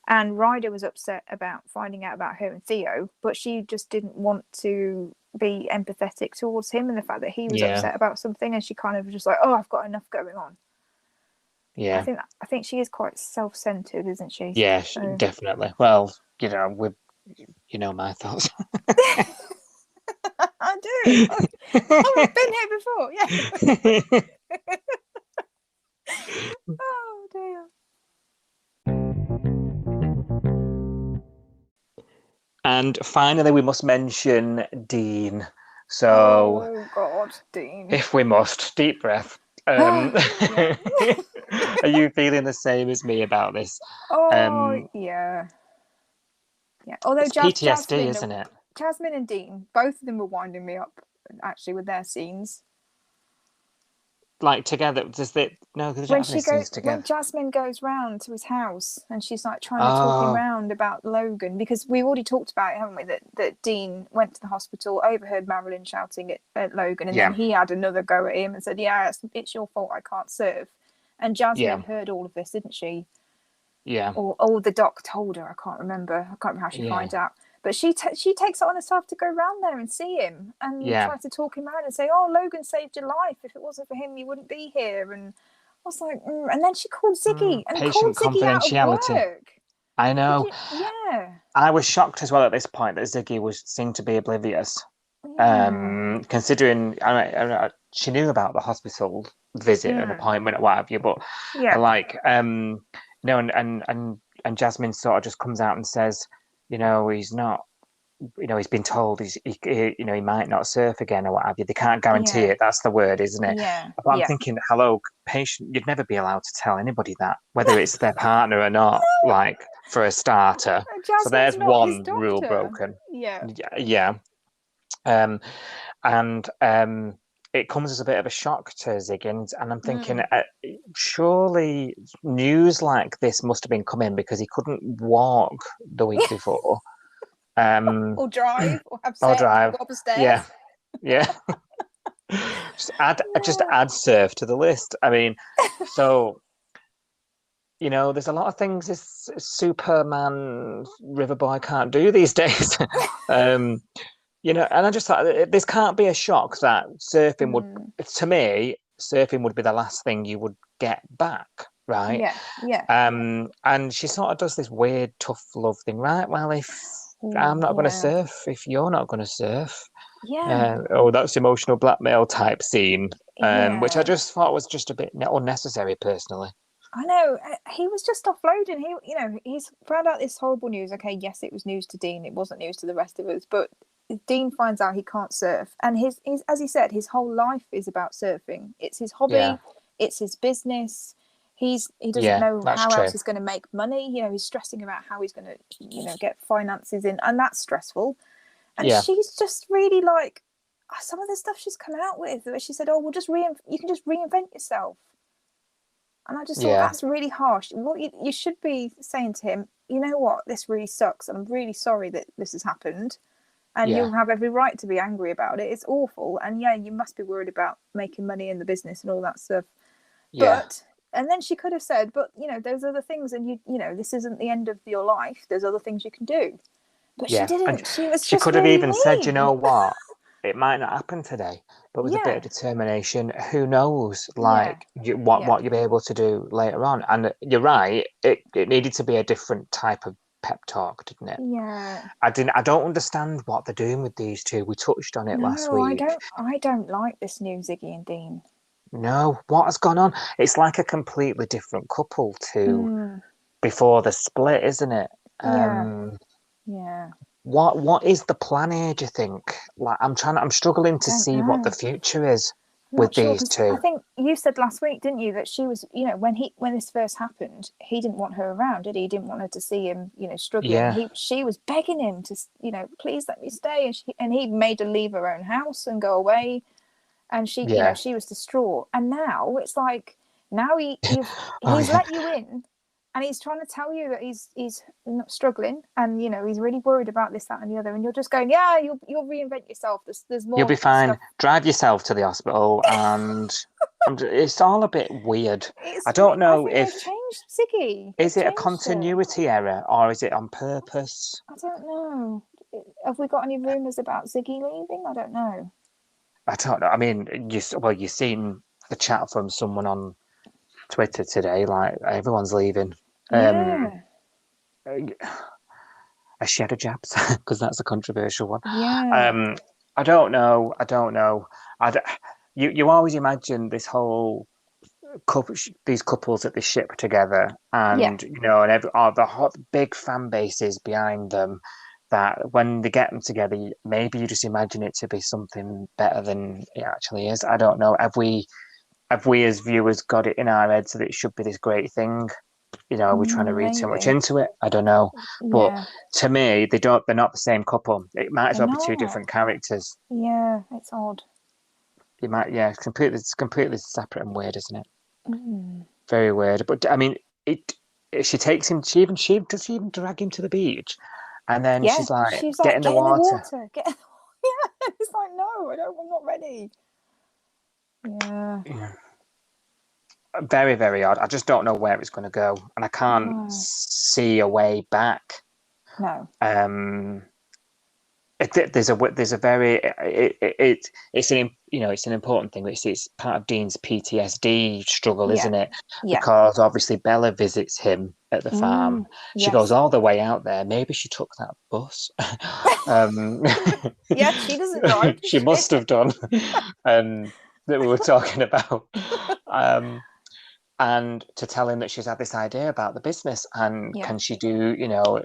Speaker 4: And Ryder was upset about finding out about her and Theo, but she just didn't want to be empathetic towards him and the fact that he was upset about something, and she kind of was just like, oh, I've got enough going on.
Speaker 3: Yeah.
Speaker 4: I think she is quite self-centered, isn't she?
Speaker 3: Yeah, definitely. Well, my thoughts.
Speaker 4: I do. I've been here before. Yeah. Oh dear.
Speaker 3: And finally, we must mention Dean. So,
Speaker 4: oh God, Dean.
Speaker 3: If we must, deep breath. Are you feeling the same as me about this?
Speaker 4: Yeah. Although
Speaker 3: it's PTSD, isn't it?
Speaker 4: Jasmine and Dean, both of them were winding me up, actually, with their scenes.
Speaker 3: Like together, does it? No, because
Speaker 4: when Jasmine goes round to his house and she's like trying to talk him round about Logan, because we already talked about it, haven't we? That Dean went to the hospital, overheard Marilyn shouting at Logan, and then he had another go at him and said, "Yeah, it's your fault. I can't serve." And Jasmine heard all of this, didn't she?
Speaker 3: Yeah.
Speaker 4: Or the doc told her. I can't remember how she finds out. But she takes it on herself to go round there and see him and try to talk him out and say, "Oh, Logan saved your life. If it wasn't for him, you wouldn't be here." And I was like, and then she called Ziggy and called Ziggy out of work.
Speaker 3: I know.
Speaker 4: Yeah.
Speaker 3: I was shocked as well at this point that Ziggy seemed to be oblivious.
Speaker 4: Yeah.
Speaker 3: Considering she knew about the hospital visit and appointment or what have you, but and Jasmine sort of just comes out and says, he's not, he's been told he might not surf again or what have you. They can't guarantee it. That's the word, isn't it?
Speaker 4: Yeah.
Speaker 3: But I'm thinking, hello, patient, you'd never be allowed to tell anybody that, whether it's their partner or not, like, for a starter. So there's one rule broken.
Speaker 4: Yeah.
Speaker 3: Yeah. It comes as a bit of a shock to Ziggins, and I'm thinking, surely news like this must have been coming because he couldn't walk the week before.
Speaker 4: Or drive, or have sex,
Speaker 3: drive.
Speaker 4: Go up the stairs.
Speaker 3: Yeah. Just add surf to the list. I mean, so there's a lot of things this Superman Riverboy can't do these days. And I just thought this can't be a shock that surfing would be the last thing you would get back, right?
Speaker 4: Yeah.
Speaker 3: And she sort of does this weird tough love thing, right? Well, if I'm not going to surf, if you're not going to surf, that's emotional blackmail type scene, which I just thought was just a bit unnecessary, personally.
Speaker 4: I know, he was just offloading. He's found out this horrible news. Okay, yes, it was news to Dean. It wasn't news to the rest of us, but Dean finds out he can't surf, and his as he said, his whole life is about surfing. It's his hobby, it's his business. He doesn't know how else he's going to make money. He's stressing about how he's going to get finances in, and that's stressful. And she's just really like some of the stuff she's come out with, where she said, "Oh, well, you can just reinvent yourself." And I just thought that's really harsh. What you should be saying to him, you know what, this really sucks, and I'm really sorry that this has happened. And you'll have every right to be angry about it. It's awful. And you must be worried about making money in the business and all that stuff.
Speaker 3: Yeah.
Speaker 4: And then she could have said, but, there's other things, and this isn't the end of your life. There's other things you can do. But she didn't.
Speaker 3: And she could have even said, you know what? It might not happen today, but with a bit of determination, who knows, what you'll be able to do later on. And you're right, it needed to be a different type of pep talk, didn't it?
Speaker 4: Yeah.
Speaker 3: I don't understand what they're doing with these two. We touched on it last week.
Speaker 4: I don't like this new Ziggy and Dean.
Speaker 3: No, what has gone on? It's like a completely different couple to before the split, isn't it?
Speaker 4: Yeah.
Speaker 3: What is the plan here, do you think? Like, I'm struggling to see what the future is with these two.
Speaker 4: I think you said last week, didn't you, that she was, when this first happened, he didn't want her around, did he? He didn't want her to see him, struggling.
Speaker 3: Yeah.
Speaker 4: She was begging him to, please let me stay, and he made her leave her own house and go away, and she, she was distraught. And now it's like, he's let you in, and he's trying to tell you that he's not struggling, and you know he's really worried about this, that, and the other, and you're just going, yeah, you'll reinvent yourself. There's more.
Speaker 3: You'll be fine.
Speaker 4: Stuff.
Speaker 3: Drive yourself to the hospital, and it's all a bit weird. I don't
Speaker 4: I
Speaker 3: know
Speaker 4: think
Speaker 3: if
Speaker 4: they've changed Ziggy.
Speaker 3: Is it a
Speaker 4: Changed
Speaker 3: continuity error or is it on purpose?
Speaker 4: I don't know. Have we got any rumours about Ziggy leaving? I don't know.
Speaker 3: I don't know. I mean, you've seen the chat from someone on Twitter today. Like everyone's leaving.
Speaker 4: Yeah.
Speaker 3: Has she had a jabs? Because that's a controversial one.
Speaker 4: Yeah.
Speaker 3: I don't know. You always imagine this whole these couples that they ship together, and you know, and the hot big fan bases behind them. That when they get them together, maybe you just imagine it to be something better than it actually is. I don't know. Have we as viewers got it in our heads that it should be this great thing? You know, are we trying to read too much into it? I don't know. But to me, they're not the same couple. It might as well be two different characters.
Speaker 4: Yeah, it's odd.
Speaker 3: It's completely separate and weird, isn't it? Very weird. But I mean, she takes him. She does she even drag him to the beach, and then she's like, "Get in the water."
Speaker 4: Yeah, it's like, no, I'm not ready. Yeah.
Speaker 3: Very, very odd. I just don't know where it's going to go, and I can't see a way back.
Speaker 4: No.
Speaker 3: There's a very it's an important thing. It's part of Dean's PTSD struggle, isn't it?
Speaker 4: Yeah.
Speaker 3: Because obviously Bella visits him at the farm. She goes all the way out there. Maybe she took that bus.
Speaker 4: Yeah, she doesn't drive.
Speaker 3: She must have done. That we were talking about. And to tell him that she's had this idea about the business, and can she do,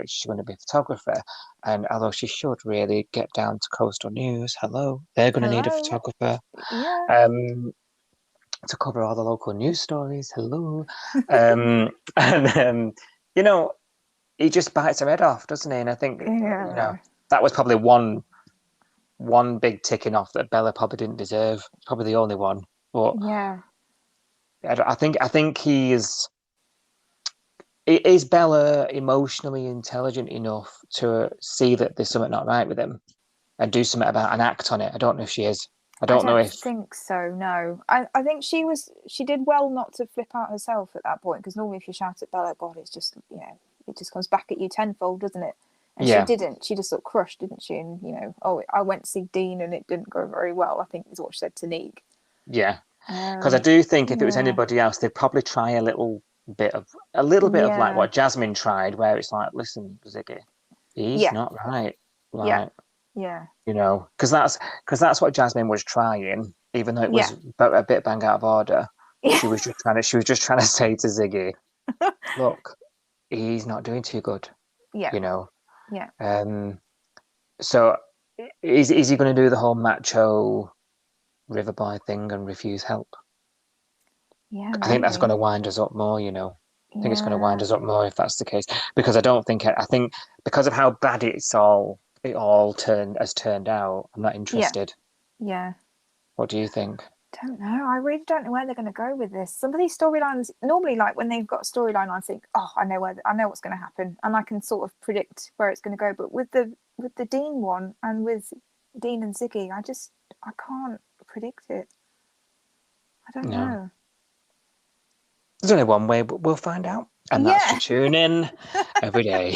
Speaker 3: she's going to be a photographer, and although she should really get down to Coastal News, they're going to need a photographer to cover all the local news stories, and he just bites her head off, doesn't he? And I think that was probably one big ticking off that Bella probably didn't deserve, probably the only one, but I think he is. Is Bella emotionally intelligent enough to see that there's something not right with him and do something about and act on it? I don't know if she is. I don't
Speaker 4: think so. No, I think she did well not to flip out herself at that point, because normally if you shout at Bella, God, it's just it just comes back at you tenfold, doesn't it? And she didn't. She just looked crushed, didn't she? And I went to see Dean and it didn't go very well, I think is what she said to Neek. Yeah.
Speaker 3: Because I do think if it was anybody else, they'd probably try a little bit of like what Jasmine tried, where it's like, listen, Ziggy, he's not right. Like, because that's what Jasmine was trying, even though it was a bit bang out of order. She was just trying to say to Ziggy, look, he's not doing too good. So is he going to do the whole macho river boy thing and refuse help? I think that's going to wind us up more, I think it's going to wind us up more if that's the case, because I think because of how bad it all has turned out, I'm not interested. What do you think?
Speaker 4: Don't know. I really don't know where they're going to go with this. Some of these storylines, normally, like when they've got a storyline, I think, I know what's going to happen, and I can sort of predict where it's going to go. But with the Dean one and with Dean and Ziggy, I can't predict it. I don't know.
Speaker 3: There's only one way, but we'll find out, and that's to tune in every day.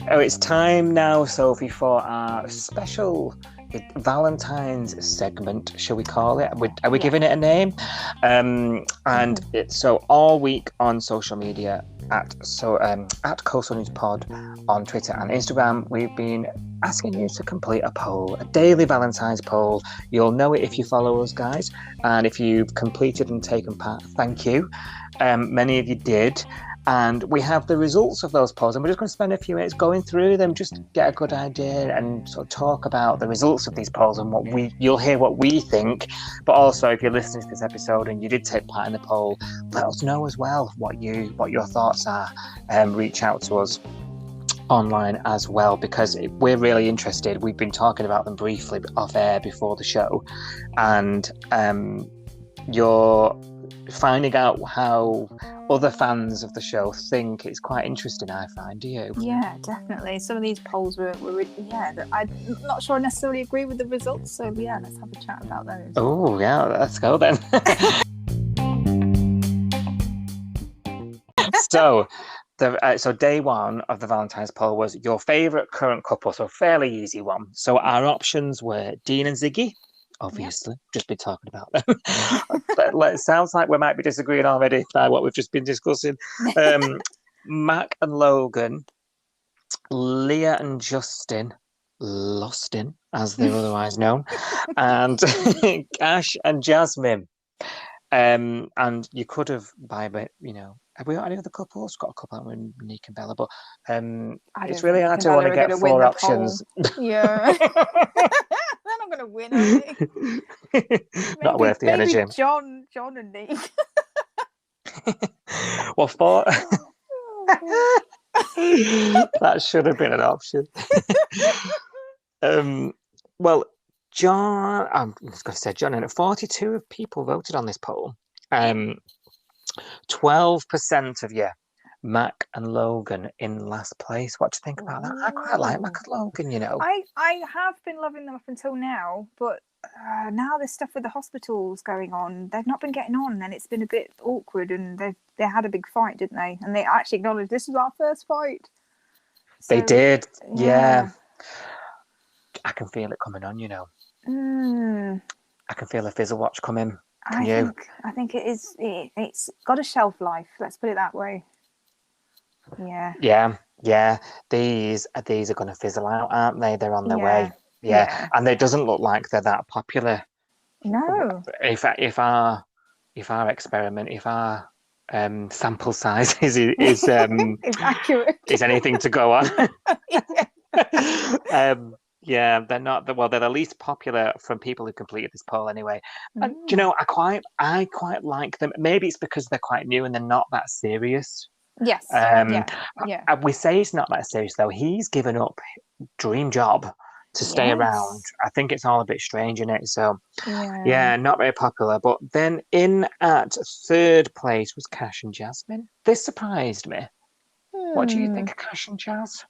Speaker 3: Oh, it's time now, Sophie, for our special Valentine's segment, shall we call it? Are we giving it a name? And it's so all week on social media at Coastal News Pod on Twitter and Instagram, we've been asking you to complete a poll, a daily Valentine's poll. You'll know it if you follow us, guys. And if you've completed and taken part, thank you. Many of you did. And we have the results of those polls, and we're just going to spend a few minutes going through them, just to get a good idea and sort of talk about the results of these polls and you'll hear what we think. But also, if you're listening to this episode and you did take part in the poll, let us know as well what your thoughts are, and reach out to us online as well, because we're really interested. We've been talking about them briefly off air before the show, and you're finding out how other fans of the show think. It's quite interesting, I find. Do you?
Speaker 4: Yeah, definitely. Some of these polls were I'm not sure I necessarily agree with the results. So yeah, let's have a chat about those.
Speaker 3: Oh yeah, let's go then. So, so day one of the Valentine's poll was your favourite current couple, so fairly easy one. So our options were Dean and Ziggy, obviously, just been talking about them. But it sounds like we might be disagreeing already by what we've just been discussing. Mac and Logan, Leah and Justin, Lostin, as they're otherwise known, and Ash and Jasmine. And you could have, have we got any other couples? Got a couple, haven't we, Nick and Bella, but it's really hard to only get 4 options.
Speaker 4: Yeah. They're not going to win, are they?
Speaker 3: Not worth the energy.
Speaker 4: Maybe John and Nick.
Speaker 3: Well, 4. That should have been an option. Well, John, I'm just going to say John, and 42 of people voted on this poll. 12% of you, Mac and Logan in last place. What do you think about that? I quite like Mac and Logan, you know.
Speaker 4: I have been loving them up until now, but now there's stuff with the hospitals going on. They've not been getting on, and it's been a bit awkward. And they had a big fight, didn't they? And they actually acknowledged this was our first fight. So,
Speaker 3: they did, yeah. I can feel it coming on, you know. I can feel a fizzle watch coming. I think it is. It's got a shelf life. Let's put it that way. Yeah. Yeah. These are going to fizzle out, aren't they? They're on their way. Yeah. And it doesn't look like they're that popular.
Speaker 4: No.
Speaker 3: If our experiment, if our sample size is
Speaker 4: accurate,
Speaker 3: is anything to go on. Yeah, they're not. Well, they're the least popular from people who completed this poll anyway. And you know, I quite like them. Maybe it's because they're quite new and they're not that serious.
Speaker 4: Yes.
Speaker 3: We say he's not that serious though. He's given up dream job to stay around. I think it's all a bit strange in it. So yeah, not very popular. But then in at 3rd place was Cash and Jasmine. This surprised me. What do you think of Cash and Jazz?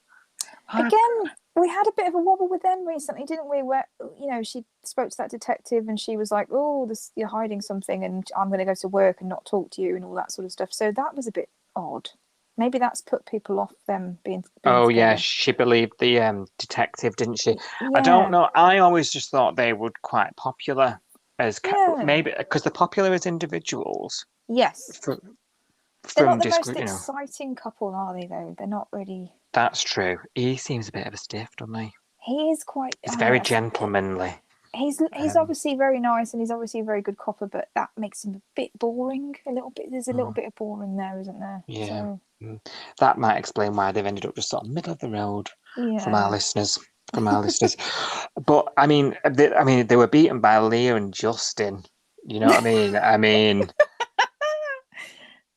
Speaker 4: Again, we had a bit of a wobble with them recently, didn't we? Where, you know, she spoke to that detective and she was like, "Oh, you're hiding something, and I'm going to go to work and not talk to you," and all that sort of stuff. So that was a bit odd. Maybe that's put people off them being
Speaker 3: oh
Speaker 4: together.
Speaker 3: Yeah, she believed the detective, didn't she?
Speaker 4: Yeah.
Speaker 3: I don't know. I always just thought they were quite popular as maybe because they're popular as individuals.
Speaker 4: Yes. They're not the most exciting couple, are they? Though they're not really.
Speaker 3: That's true. He seems a bit of a stiff, doesn't he?
Speaker 4: He is quite.
Speaker 3: He's very gentlemanly.
Speaker 4: He's obviously very nice, and he's obviously a very good copper, but that makes him a bit boring. A little bit. There's a little bit of boring there, isn't there?
Speaker 3: Yeah. So. That might explain why they've ended up just sort of middle of the road from our listeners. But I mean, they were beaten by Leah and Justin. You know what I mean?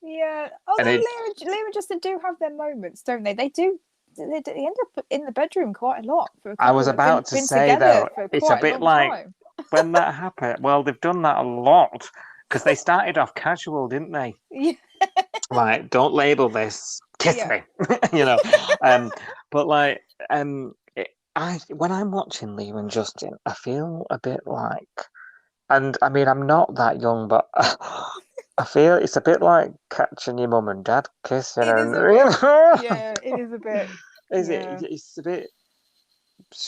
Speaker 4: Yeah. Although Leah and Justin do have their moments, don't they? They do. They end up in the bedroom quite a lot.
Speaker 3: I was about to say though, it's a bit like when that happened. Well, they've done that a lot because they started off casual, didn't they?
Speaker 4: Yeah.
Speaker 3: Like, don't label this kiss me, you know. But like, when I'm watching Leah and Justin, I feel a bit like, and I mean, I'm not that young, but I feel it's a bit like catching your mum and dad kissing.
Speaker 4: Yeah, it is a bit.
Speaker 3: It's a bit.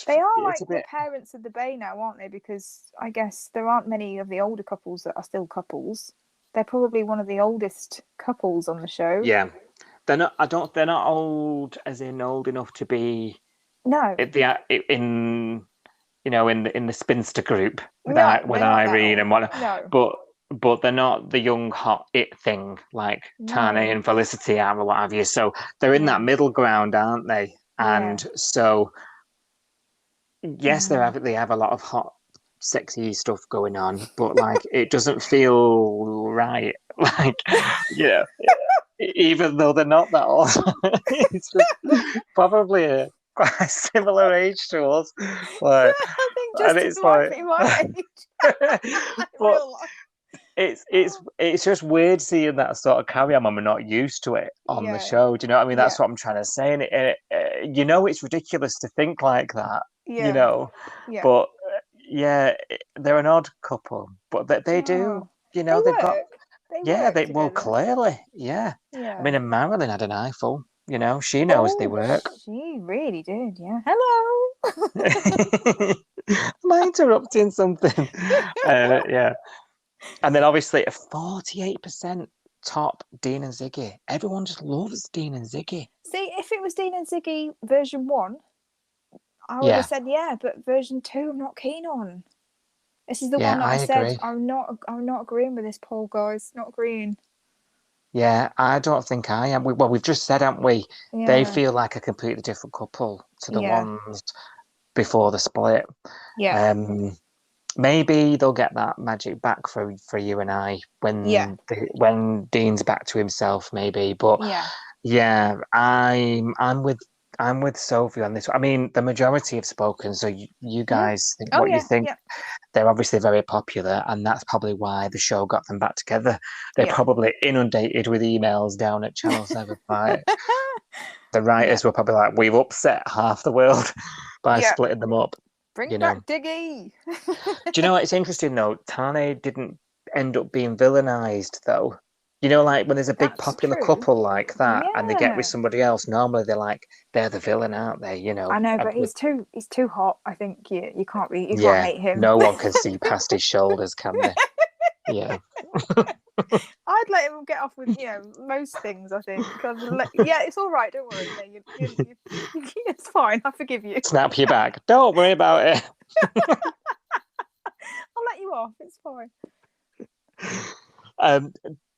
Speaker 4: They are like the parents of the Bay now, aren't they? Because I guess there aren't many of the older couples that are still couples. They're probably one of the oldest couples on the show.
Speaker 3: Yeah, they're not. They're not old, as in old enough to be.
Speaker 4: No.
Speaker 3: In the spinster group with Irene and whatnot. No. But they're not the young hot it thing like Tana and Felicity are or what have you. So they're in that middle ground, aren't they? And so yes, they have a lot of hot, sexy stuff going on, but like it doesn't feel right. Like even though they're not that old. It's just probably quite a similar age to us. Like,
Speaker 4: I think
Speaker 3: and
Speaker 4: Justin
Speaker 3: it's
Speaker 4: might
Speaker 3: like,
Speaker 4: be my age. In
Speaker 3: but
Speaker 4: real life.
Speaker 3: it's just weird seeing that sort of carry on when we're not used to it on the
Speaker 4: Yeah.
Speaker 3: show. Do you know what I mean? That's
Speaker 4: Yeah.
Speaker 3: what I'm trying to say. And it's ridiculous to think like that.
Speaker 4: Yeah. Yeah.
Speaker 3: But yeah, they're an odd couple, but they do.
Speaker 4: Oh,
Speaker 3: You
Speaker 4: they
Speaker 3: know, they've got.
Speaker 4: work. They
Speaker 3: Yeah,
Speaker 4: work
Speaker 3: they well
Speaker 4: together.
Speaker 3: clearly, yeah. I mean,
Speaker 4: Yeah.
Speaker 3: and Marilyn had an eyeful. You know, she knows they
Speaker 4: Oh,
Speaker 3: work.
Speaker 4: she really did. Yeah. Hello.
Speaker 3: Am I interrupting something? Yeah. And then obviously a 48% top Dean and Ziggy. Everyone just loves Dean and Ziggy.
Speaker 4: See, if it was Dean and Ziggy version 1, I would have
Speaker 3: Yeah,
Speaker 4: said yeah, but version 2, I'm not keen on. This is the
Speaker 3: yeah,
Speaker 4: one that
Speaker 3: I
Speaker 4: I said
Speaker 3: agree.
Speaker 4: I'm not agreeing with this poll, guys. Not agreeing.
Speaker 3: Yeah, I don't think I am. Well, we've just said, haven't we? They
Speaker 4: Yeah.
Speaker 3: feel like a completely different couple to the
Speaker 4: Yeah.
Speaker 3: ones before the split.
Speaker 4: Yeah.
Speaker 3: Maybe they'll get that magic back for you and I
Speaker 4: Yeah.
Speaker 3: when Dean's back to himself, maybe. But
Speaker 4: Yeah.
Speaker 3: yeah, I'm with Sophie on this. I mean, the majority have spoken, so you
Speaker 4: Yeah.
Speaker 3: guys think
Speaker 4: Oh
Speaker 3: what you
Speaker 4: yeah.
Speaker 3: think.
Speaker 4: Yeah.
Speaker 3: They're obviously very popular, and that's probably why the show got them back together. They're
Speaker 4: Yeah.
Speaker 3: probably inundated with emails down at Channel 7. Like, the
Speaker 4: Yeah.
Speaker 3: writers were probably like, we've upset half the world by
Speaker 4: Yeah.
Speaker 3: splitting them up,
Speaker 4: Bring
Speaker 3: you know.
Speaker 4: back Diggy.
Speaker 3: Do you know what? It's interesting though. Tane didn't end up being villainized though. You know, like when there's a big
Speaker 4: That's
Speaker 3: popular
Speaker 4: true.
Speaker 3: couple like that and they get with
Speaker 4: Yeah.
Speaker 3: somebody else, normally they're the villain, aren't they? You
Speaker 4: I
Speaker 3: know,
Speaker 4: know, but he's too hot. I think you can't
Speaker 3: yeah,
Speaker 4: hate him.
Speaker 3: no one can see past his shoulders, can they? Yeah.
Speaker 4: I'd let him get off with most things. I think. Yeah, it's all right. Don't worry. Yeah, it's fine. I forgive you.
Speaker 3: Snap your back. Don't worry about it.
Speaker 4: I'll let you off. It's fine.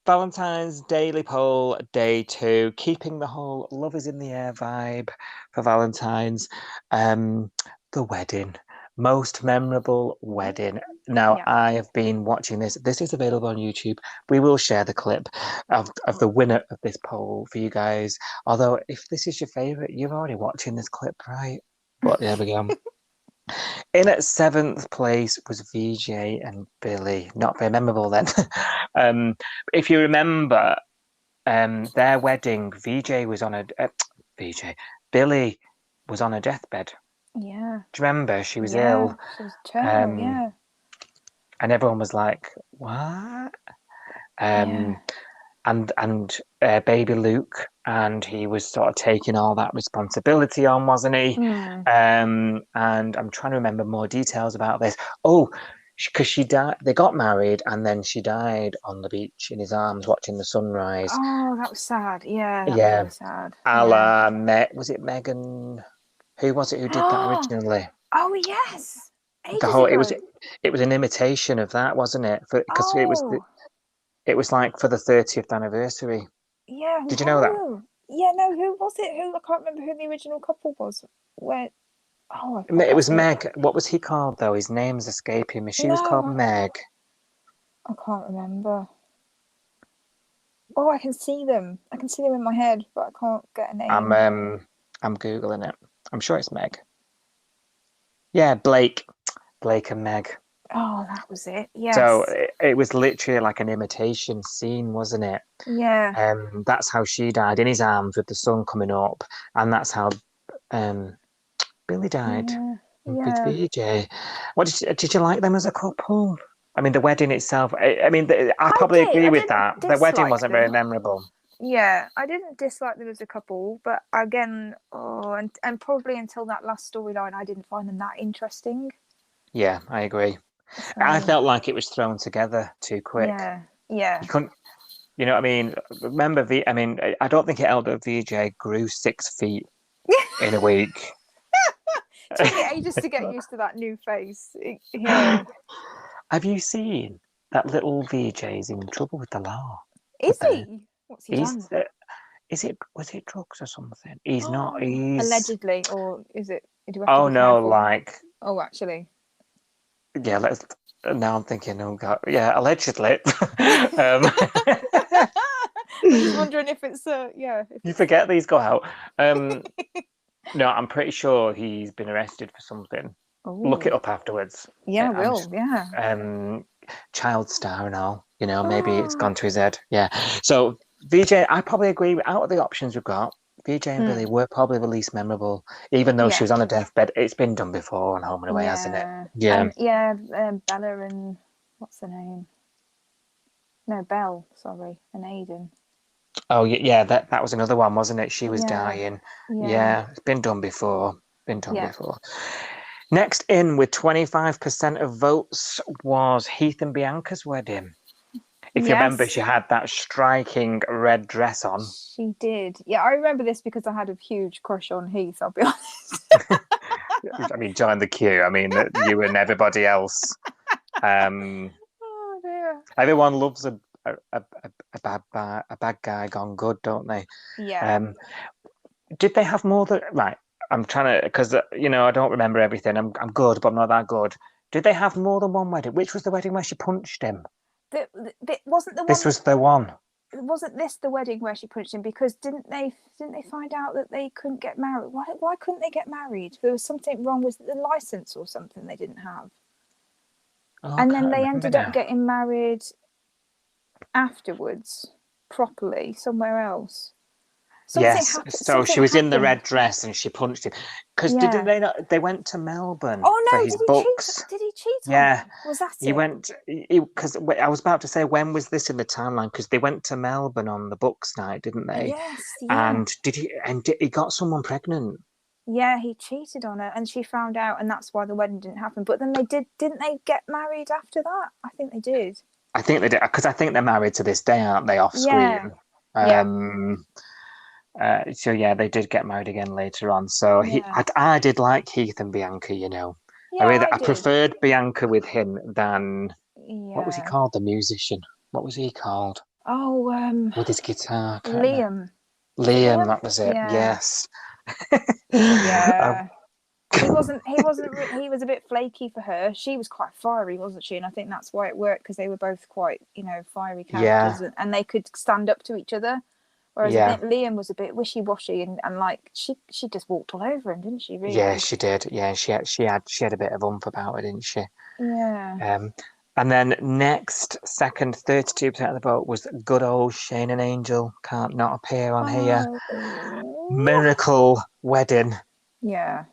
Speaker 3: Valentine's Daily Poll Day 2, keeping the whole love is in the air vibe for Valentine's. The wedding, most memorable wedding. Now,
Speaker 4: Yeah.
Speaker 3: I have been watching this. This is available on YouTube. We will share the clip of the winner of this poll for you guys. Although, if this is your favourite, you're already watching this clip, right? But there we go. In at 7th place was VJ and Billy. Not very memorable then. If you remember, their wedding, Billy was on a deathbed.
Speaker 4: Yeah.
Speaker 3: Do you remember? She was
Speaker 4: Yeah.
Speaker 3: ill.
Speaker 4: She was terminal. Yeah.
Speaker 3: And everyone was like, "What?"
Speaker 4: Yeah.
Speaker 3: And baby Luke, and he was sort of taking all that responsibility on, wasn't he?
Speaker 4: Mm.
Speaker 3: And I'm trying to remember more details about this. Oh, because she died. They got married, and then she died on the beach in his arms, watching the sunrise.
Speaker 4: Oh, that was sad. Yeah, that was
Speaker 3: Yeah,
Speaker 4: really sad.
Speaker 3: a
Speaker 4: Yeah.
Speaker 3: la was it Megan? Who was it who did that originally?
Speaker 4: Oh yes,
Speaker 3: The
Speaker 4: ages
Speaker 3: whole
Speaker 4: ago.
Speaker 3: it was an imitation of that, wasn't it? Because
Speaker 4: Oh,
Speaker 3: it was like for the 30th anniversary.
Speaker 4: yeah.
Speaker 3: Did you know that?
Speaker 4: No. Yeah, no. Who was it? Who I can't remember who the original couple was. Where? Oh,
Speaker 3: It was Meg. What was he called though? His name's escaping me. She was called
Speaker 4: No,
Speaker 3: Meg.
Speaker 4: I can't remember. Oh, I can see them. I can see them in my head, but I can't get a name.
Speaker 3: I'm googling it. I'm sure it's Meg. Yeah, Blake and Meg.
Speaker 4: Oh, that was it. Yes.
Speaker 3: So it was literally like an imitation scene, wasn't it?
Speaker 4: Yeah.
Speaker 3: That's how she died, in his arms with the sun coming up, and that's how Billy died with
Speaker 4: Yeah.
Speaker 3: VJ. What did you like them as a couple? I mean, the wedding itself. I mean, I probably
Speaker 4: did.
Speaker 3: agree
Speaker 4: I
Speaker 3: with
Speaker 4: didn't
Speaker 3: that. The wedding
Speaker 4: dislike
Speaker 3: wasn't very
Speaker 4: them.
Speaker 3: memorable.
Speaker 4: Yeah, I didn't dislike them as a couple, but again, and probably until that last storyline, I didn't find them that interesting.
Speaker 3: Yeah, I agree.
Speaker 4: So,
Speaker 3: I felt like it was thrown together too quick.
Speaker 4: Yeah.
Speaker 3: You couldn't, you know what I mean? Remember, I mean, I don't think it held that VJ grew 6 feet in a week.
Speaker 4: It took me ages to get used to that new face. Yeah.
Speaker 3: Have you seen that little VJ's in trouble with the law?
Speaker 4: Is he? What's he done?
Speaker 3: Was it drugs or something? He's not. He's
Speaker 4: allegedly, or is it? Do we have to
Speaker 3: Oh
Speaker 4: be
Speaker 3: no!
Speaker 4: careful?
Speaker 3: Like,
Speaker 4: Oh, actually.
Speaker 3: yeah. Now I'm thinking. Oh God. Yeah. Allegedly.
Speaker 4: I'm just wondering if it's if
Speaker 3: You forget these go out. No, I'm pretty sure he's been arrested for something. Look it
Speaker 4: Ooh.
Speaker 3: up afterwards.
Speaker 4: Yeah,
Speaker 3: I'm
Speaker 4: will. Yeah.
Speaker 3: child star and all. Maybe it's gone to his head. Yeah. So VJ, I probably agree. Out of the options we've got, VJ and Billy were probably the least memorable, even though she
Speaker 4: Yeah.
Speaker 3: was on a deathbed. It's been done before on Home and Away, hasn't it? Yeah.
Speaker 4: And Bella and what's her name? No, Belle. Sorry, and Aiden.
Speaker 3: Oh yeah, that was another one, wasn't it? She was
Speaker 4: Yeah.
Speaker 3: dying.
Speaker 4: Yeah.
Speaker 3: Yeah, it's been done before.
Speaker 4: Yeah.
Speaker 3: Before. Next in with 25% of votes was Heath and Bianca's wedding. If you remember, she had that striking red dress on.
Speaker 4: She did. Yeah, I remember this because I had a huge crush on Heath, I'll be honest.
Speaker 3: I mean, join the queue. I mean, you and everybody else.
Speaker 4: Oh dear.
Speaker 3: Everyone loves a bad guy gone good, don't they?
Speaker 4: Yeah.
Speaker 3: Did they have more than right? I'm trying to because I don't remember everything. I'm good, but I'm not that good. Did they have more than one wedding? Which was the wedding where she punched him?
Speaker 4: Wasn't the one.
Speaker 3: This was the one.
Speaker 4: Wasn't this the wedding where she punched him? Because didn't they find out that they couldn't get married? Why couldn't they get married? There was something wrong with the license or something they didn't have.
Speaker 3: Oh,
Speaker 4: and then they ended up getting married afterwards, properly, somewhere else.
Speaker 3: So she was in the red dress and she punched him. Because didn't they not? They went to Melbourne for his books.
Speaker 4: Did he cheat on her? Was that it?
Speaker 3: He went, because I was about to say, when was this in the timeline? Because they went to Melbourne on the books night, didn't they?
Speaker 4: Yes. Yeah.
Speaker 3: And he got someone pregnant?
Speaker 4: Yeah, he cheated on her and she found out, and that's why the wedding didn't happen. But then didn't they get married after that? I think they did.
Speaker 3: I think they did, because I think they're married to this day, aren't they, off screen? So yeah, they did get married again later on. So I did like Heath and Bianca, Yeah, I preferred Bianca with him than what was he called? The musician. What was he called?
Speaker 4: Oh,
Speaker 3: with his guitar.
Speaker 4: Liam.
Speaker 3: Liam, that was it.
Speaker 4: Yeah.
Speaker 3: Yes.
Speaker 4: Yeah. He was a bit flaky for her. She was quite fiery, wasn't she? And I think that's why it worked, because they were both quite, fiery characters, and they could stand up to each other. Whereas I think Liam was a bit wishy-washy and like she just walked all over him, didn't she? Really?
Speaker 3: Yeah, she did. Yeah, she had a bit of oomph about her, didn't she?
Speaker 4: Yeah.
Speaker 3: And then next, second, 32% of the vote was good old Shane and Angel. Can't not appear on here. Miracle wedding.
Speaker 4: Yeah.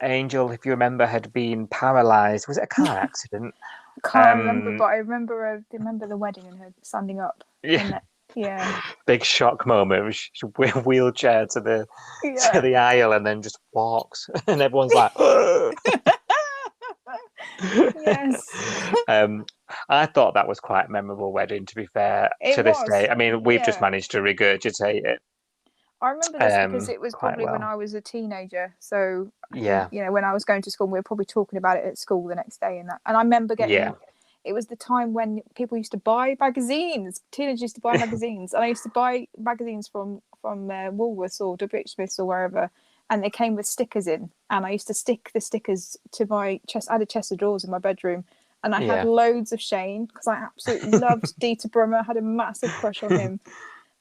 Speaker 3: Angel, if you remember, had been paralysed. Was it a car accident?
Speaker 4: I can't remember, but I remember the wedding and her standing up.
Speaker 3: Yeah.
Speaker 4: Yeah.
Speaker 3: Big shock moment. She wheelchair to the aisle and then just walks, and everyone's like,
Speaker 4: yes.
Speaker 3: I thought that was quite a memorable wedding, to be fair, this day. I mean, we've just managed to regurgitate it.
Speaker 4: I remember this because it was probably when I was a teenager. So when I was going to school, we were probably talking about it at school the next day, and I remember getting. It was the time when people used to buy magazines. Teenagers used to buy magazines, and I used to buy magazines from Woolworths or WH Smiths or wherever, and they came with stickers in. And I used to stick the stickers to my chest. I had a chest of drawers in my bedroom, and I had loads of Shane because I absolutely loved Dieter Brummer. I had a massive crush on him.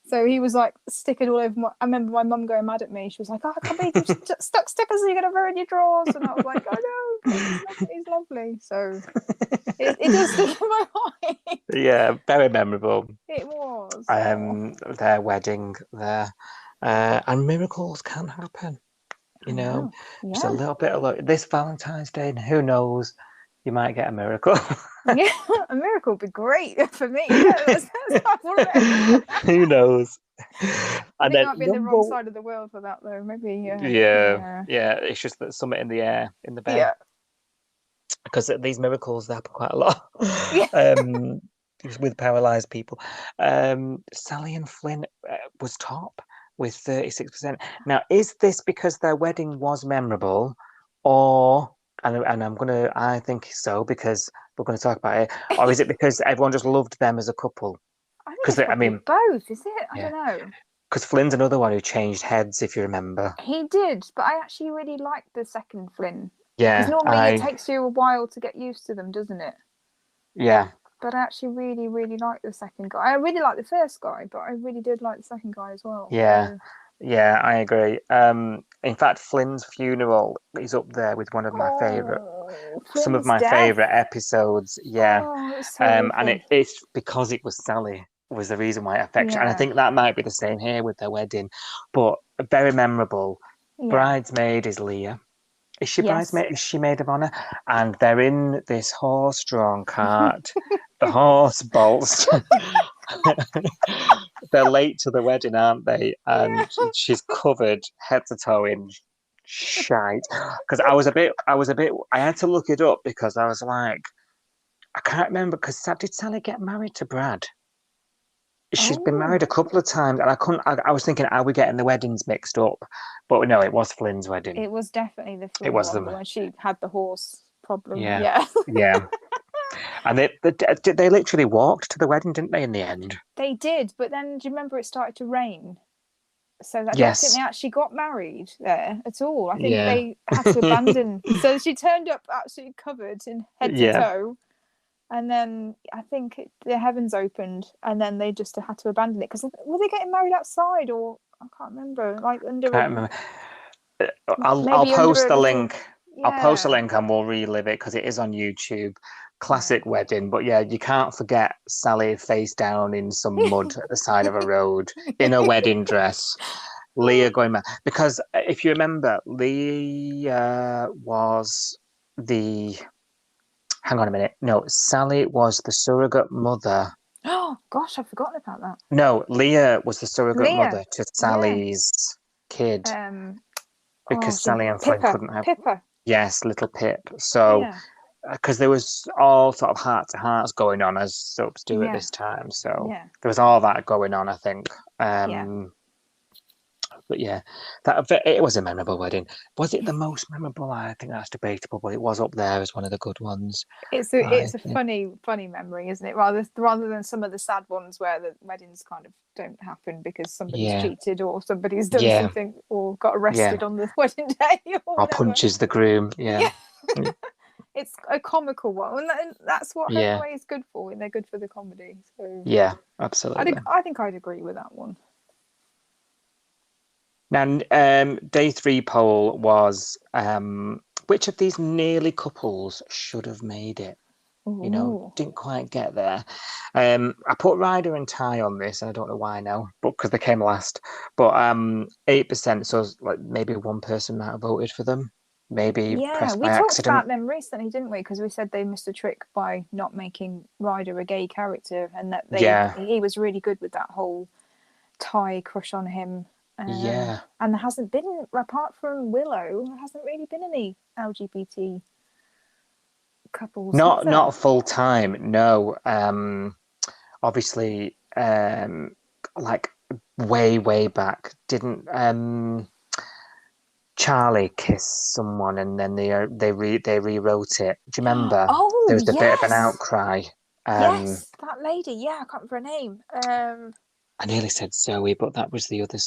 Speaker 4: So he was like sticking all over I remember my mum going mad at me. She was like, "Oh, I can't believe you stuck stickers, so you're going to ruin your drawers." And I was like, "Oh no, he's lovely." So it does stick in my mind. Yeah,
Speaker 3: very memorable.
Speaker 4: It was.
Speaker 3: Their wedding there. And miracles can happen. Just a little bit of this Valentine's Day, and who knows, you might get a miracle.
Speaker 4: Yeah, a miracle would be great for me. Yeah,
Speaker 3: who knows?
Speaker 4: I think I might be in the wrong side of the world for that, though. Maybe.
Speaker 3: Yeah. It's just that something in the air, in the bed.
Speaker 4: Yeah.
Speaker 3: Because these miracles, they happen quite a lot. With paralysed people. Sally and Flynn was top with 36%. Now, is this because their wedding was memorable, or and I think so, because we're going to talk about it, or is it because everyone just loved them as a couple?
Speaker 4: I mean, both, is it? I don't know.
Speaker 3: Because Flynn's another one who changed heads, if you remember.
Speaker 4: He did, but I actually really liked the second Flynn.
Speaker 3: Yeah.
Speaker 4: Because normally it takes you a while to get used to them, doesn't it?
Speaker 3: Yeah.
Speaker 4: But I actually really, really like the second guy. I really like the first guy, but I really did like the second guy as well.
Speaker 3: Yeah.
Speaker 4: So...
Speaker 3: Yeah, I agree. In fact, Flynn's funeral is up there with one of my favourite,
Speaker 4: Oh,
Speaker 3: some of
Speaker 4: Flynn's
Speaker 3: my
Speaker 4: death.
Speaker 3: favourite episodes. Yeah,
Speaker 4: Oh, it was so
Speaker 3: and
Speaker 4: awful.
Speaker 3: it's because it was Sally was the reason why it affected. And I
Speaker 4: Yeah.
Speaker 3: think that might be the same here with their wedding, but very memorable.
Speaker 4: Yeah.
Speaker 3: Bridesmaid is Leah. Is she
Speaker 4: Yes.
Speaker 3: bridesmaid? Is she maid of honor? And they're in this horse-drawn cart. The horse bolts. They're late to the wedding, aren't they? And
Speaker 4: Yeah.
Speaker 3: she's covered head to toe in shite. Because I had to look it up because I was like, I can't remember. Because did Sally get married to Brad? She's been
Speaker 4: Oh,
Speaker 3: married a couple of times, and I couldn't. I was thinking, are we getting the weddings mixed up? But no, it was Flynn's wedding.
Speaker 4: it was definitely the
Speaker 3: It
Speaker 4: Flynn
Speaker 3: was
Speaker 4: one,
Speaker 3: them.
Speaker 4: the one she had the horse problem.
Speaker 3: Yeah,
Speaker 4: Yeah.
Speaker 3: yeah. And they literally walked to the wedding, didn't they? In the end,
Speaker 4: They did, but then do you remember it started to rain? So I don't think
Speaker 3: yes,
Speaker 4: they actually got married there at all. I think
Speaker 3: yeah,
Speaker 4: they had to abandon. So she turned up absolutely covered in head to
Speaker 3: yeah.
Speaker 4: toe, and then I think the heavens opened, and then they just had to abandon it because were they getting married outside or I can't remember, like under
Speaker 3: Can't
Speaker 4: a
Speaker 3: remember. I'll
Speaker 4: maybe under
Speaker 3: post
Speaker 4: a
Speaker 3: the
Speaker 4: little.
Speaker 3: link. I'll post a
Speaker 4: Yeah.
Speaker 3: link and we'll relive it because it is on YouTube.
Speaker 4: Yeah.
Speaker 3: Classic wedding, but yeah, you can't forget Sally face down in some mud at the side of a road in a wedding dress. Leah going mad because if you remember, Leah was the. Hang on a minute. No, Sally was the surrogate mother.
Speaker 4: Oh gosh, I've forgotten about that.
Speaker 3: No, Leah was the surrogate
Speaker 4: Leah.
Speaker 3: mother to
Speaker 4: Yeah.
Speaker 3: Sally's kid
Speaker 4: Oh,
Speaker 3: because Sally and Flynn
Speaker 4: Pippa.
Speaker 3: couldn't have.
Speaker 4: Pippa.
Speaker 3: Yes, little Pip. So,
Speaker 4: Yeah.
Speaker 3: because there was all sort of heart to hearts going on as soaps do at
Speaker 4: Yeah.
Speaker 3: this time. So
Speaker 4: Yeah.
Speaker 3: there was all that going on, I think.
Speaker 4: Yeah.
Speaker 3: But yeah, it was a memorable wedding. Was it the most memorable? I think that's debatable, but it was up there as one of the good ones.
Speaker 4: It's
Speaker 3: I
Speaker 4: a
Speaker 3: think.
Speaker 4: funny memory, isn't it? Rather than some of the sad ones where the weddings kind of don't happen because somebody's
Speaker 3: Yeah,
Speaker 4: cheated or somebody's done
Speaker 3: yeah,
Speaker 4: something or got
Speaker 3: yeah.
Speaker 4: arrested on the wedding day or
Speaker 3: Or
Speaker 4: whatever.
Speaker 3: punches the groom. Yeah,
Speaker 4: Yeah. It's a comical one, and that's what Home
Speaker 3: yeah,
Speaker 4: Away is good for. And they're good for the comedy. So
Speaker 3: yeah. Absolutely.
Speaker 4: I think I'd agree with that one.
Speaker 3: Now, day three poll was which of these nearly couples should have made it? You know,
Speaker 4: Ooh.
Speaker 3: didn't quite get there. I put Ryder and Ty on this, and I don't know why now, but because they came last. But 8%, so like maybe one person might have voted for them, maybe
Speaker 4: Yeah,
Speaker 3: pressed
Speaker 4: we
Speaker 3: by
Speaker 4: talked
Speaker 3: accident.
Speaker 4: about them recently, didn't we? Because we said they missed a trick by not making Ryder a gay character, and that
Speaker 3: Yeah,
Speaker 4: he was really good with that whole Ty crush on him.
Speaker 3: yeah.
Speaker 4: And there hasn't been, apart from Willow, there hasn't really been any LGBT couples. has there?
Speaker 3: Not full time, no. Obviously, like way back, didn't Charlie kissed someone and then they rewrote it. Do you remember?
Speaker 4: Oh
Speaker 3: There was a bit of an
Speaker 4: yes,
Speaker 3: outcry.
Speaker 4: yes, that lady. Yeah, I can't remember her name.
Speaker 3: I nearly said Zoe, but that was the other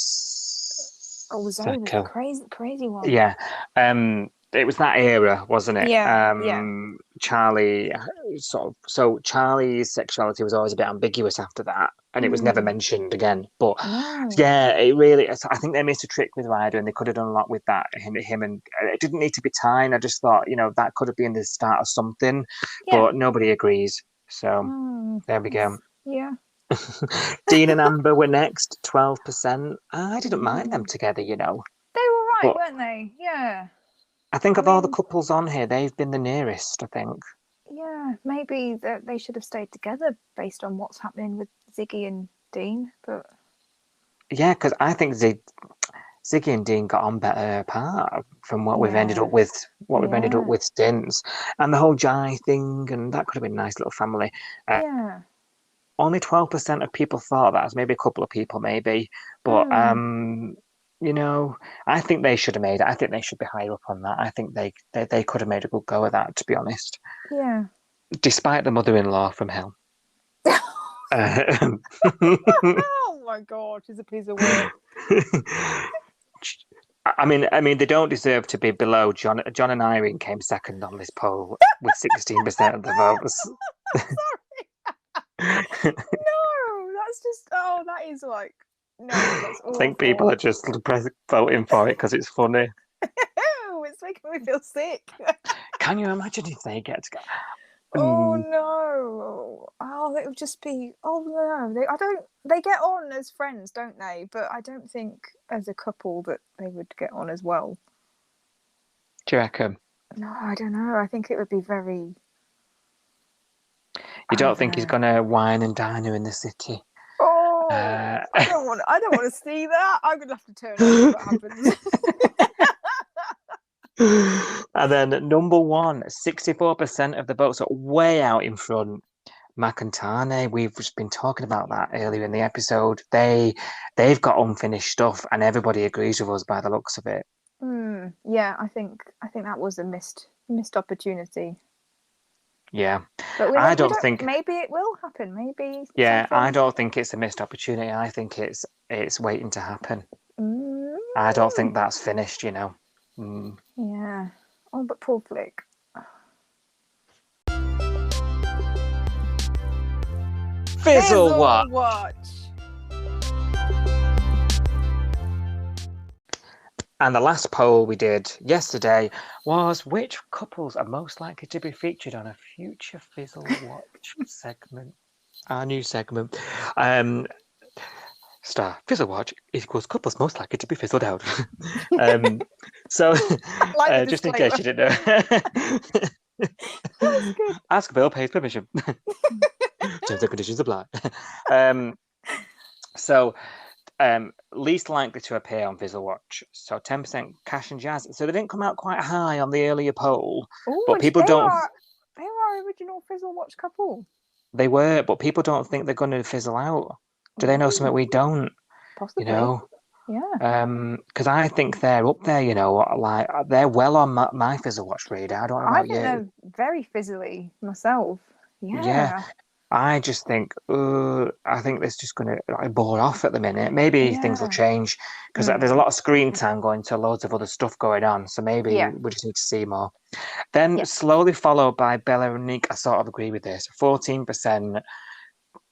Speaker 4: Oh, Zoe was the
Speaker 3: Psycho.
Speaker 4: crazy one.
Speaker 3: Yeah. It was that era, wasn't it?
Speaker 4: Yeah.
Speaker 3: Charlie so Charlie's sexuality was always a bit ambiguous after that, and it was never mentioned again. But
Speaker 4: No.
Speaker 3: yeah, it really. I think they missed a trick with Ryder, and they could have done a lot with that. Him and it didn't need to be tying. I just thought, that could have been the start of something,
Speaker 4: Yeah.
Speaker 3: but nobody agrees. So there we go.
Speaker 4: Yeah.
Speaker 3: Dean and Amber were next, 12%. I didn't mind them together,
Speaker 4: They were right,
Speaker 3: but
Speaker 4: weren't they? Yeah.
Speaker 3: I think
Speaker 4: I
Speaker 3: of all the
Speaker 4: mean,
Speaker 3: couples on here, they've been the nearest, I think.
Speaker 4: yeah, maybe they should have stayed together based on what's happening with Ziggy and Dean, but
Speaker 3: Yeah, because I think Ziggy and Dean got on better apart from what we've ended up
Speaker 4: yeah.
Speaker 3: with,
Speaker 4: Yeah.
Speaker 3: since. And the whole Jai thing, and that could have been a nice little family.
Speaker 4: Yeah.
Speaker 3: Only 12% of people thought that, maybe a couple of people, maybe. But, I think they should have made it. I think they should be higher up on that. I think they could have made a good go of that, to be honest.
Speaker 4: Yeah.
Speaker 3: Despite the mother-in-law from hell.
Speaker 4: Oh my god, she's a piece of work.
Speaker 3: I mean, they don't deserve to be below John. And Irene came second on this poll with 16% of the votes.
Speaker 4: Sorry. No, that's just. Oh, that is like. No, that's
Speaker 3: I
Speaker 4: awful.
Speaker 3: think people are just voting for it because it's funny.
Speaker 4: Ew, it's making me feel sick.
Speaker 3: Can you imagine if they get together?
Speaker 4: Oh no! Oh, it would just be. Oh no! I don't. They get on as friends, don't they? But I don't think as a couple that they would get on as well.
Speaker 3: Do you reckon?
Speaker 4: No, I don't know. I think it would be very.
Speaker 3: You don't think he's gonna wine and dine her in the city?
Speaker 4: Oh, I don't want. I don't want to see that. I'm gonna have to turn off if that happens.
Speaker 3: And then number one, 64% of the votes are way out in front. Mac and Tane, we've just been talking about that earlier in the episode. They've got unfinished stuff, and everybody agrees with us by the looks of it.
Speaker 4: Yeah, I think that was a missed opportunity.
Speaker 3: Yeah,
Speaker 4: But
Speaker 3: I don't think.
Speaker 4: Maybe it will happen. Maybe.
Speaker 3: Yeah,
Speaker 4: something.
Speaker 3: I don't think it's a missed opportunity. I think it's waiting to happen.
Speaker 4: Mm.
Speaker 3: I don't think that's finished. You know.
Speaker 4: Yeah. Oh, but poor Flick.
Speaker 3: Fizzle
Speaker 4: watch.
Speaker 3: And the last poll we did yesterday was which couples are most likely to be featured on a future Fizzle Watch segment. Our new segment. Star Fizzle Watch equals couples most likely to be fizzled out. So,
Speaker 4: like
Speaker 3: just in case you didn't know.
Speaker 4: That was good.
Speaker 3: Ask Bill pays permission. Terms and conditions apply. Least likely to appear on Fizzle Watch. So 10% Cash and Jazz. So they didn't come out quite high on the earlier poll.
Speaker 4: Ooh,
Speaker 3: but people don't.
Speaker 4: They were our original Fizzle Watch couple.
Speaker 3: They were, but people don't think they're going to fizzle out. Do they know something we don't?
Speaker 4: Possibly.
Speaker 3: You know?
Speaker 4: Yeah.
Speaker 3: Because I think they're up there, you know, like they're well on my Fizzle Watch radar. I don't know about you.
Speaker 4: They're very fizzly myself. Yeah.
Speaker 3: Yeah. I just think, I think it's just going to bore off at the minute. Maybe things will change because there's a lot of screen time going to loads of other stuff going on. So maybe we just need to see more. Then slowly followed by Bella and Nick. I sort of agree with this. 14%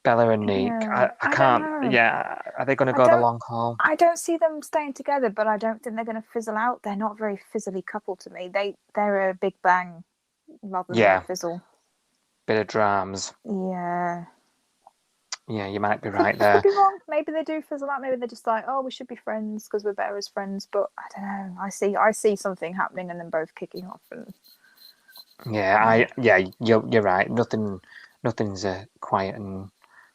Speaker 3: Bella and Nick.
Speaker 4: Yeah.
Speaker 3: I can't. Yeah. Are they going to go the long haul?
Speaker 4: I don't see them staying together, but I don't think they're going to fizzle out. They're not a very fizzly couple to me. They're a big bang rather than a fizzle.
Speaker 3: Bit of drams.
Speaker 4: Yeah.
Speaker 3: Yeah, you might be right there.
Speaker 4: Could be wrong. Maybe they do fizzle out. Maybe they're just like, oh, we should be friends because we're better as friends. But I don't know. I see something happening and then both kicking off. And
Speaker 3: you're right. Nothing's quiet and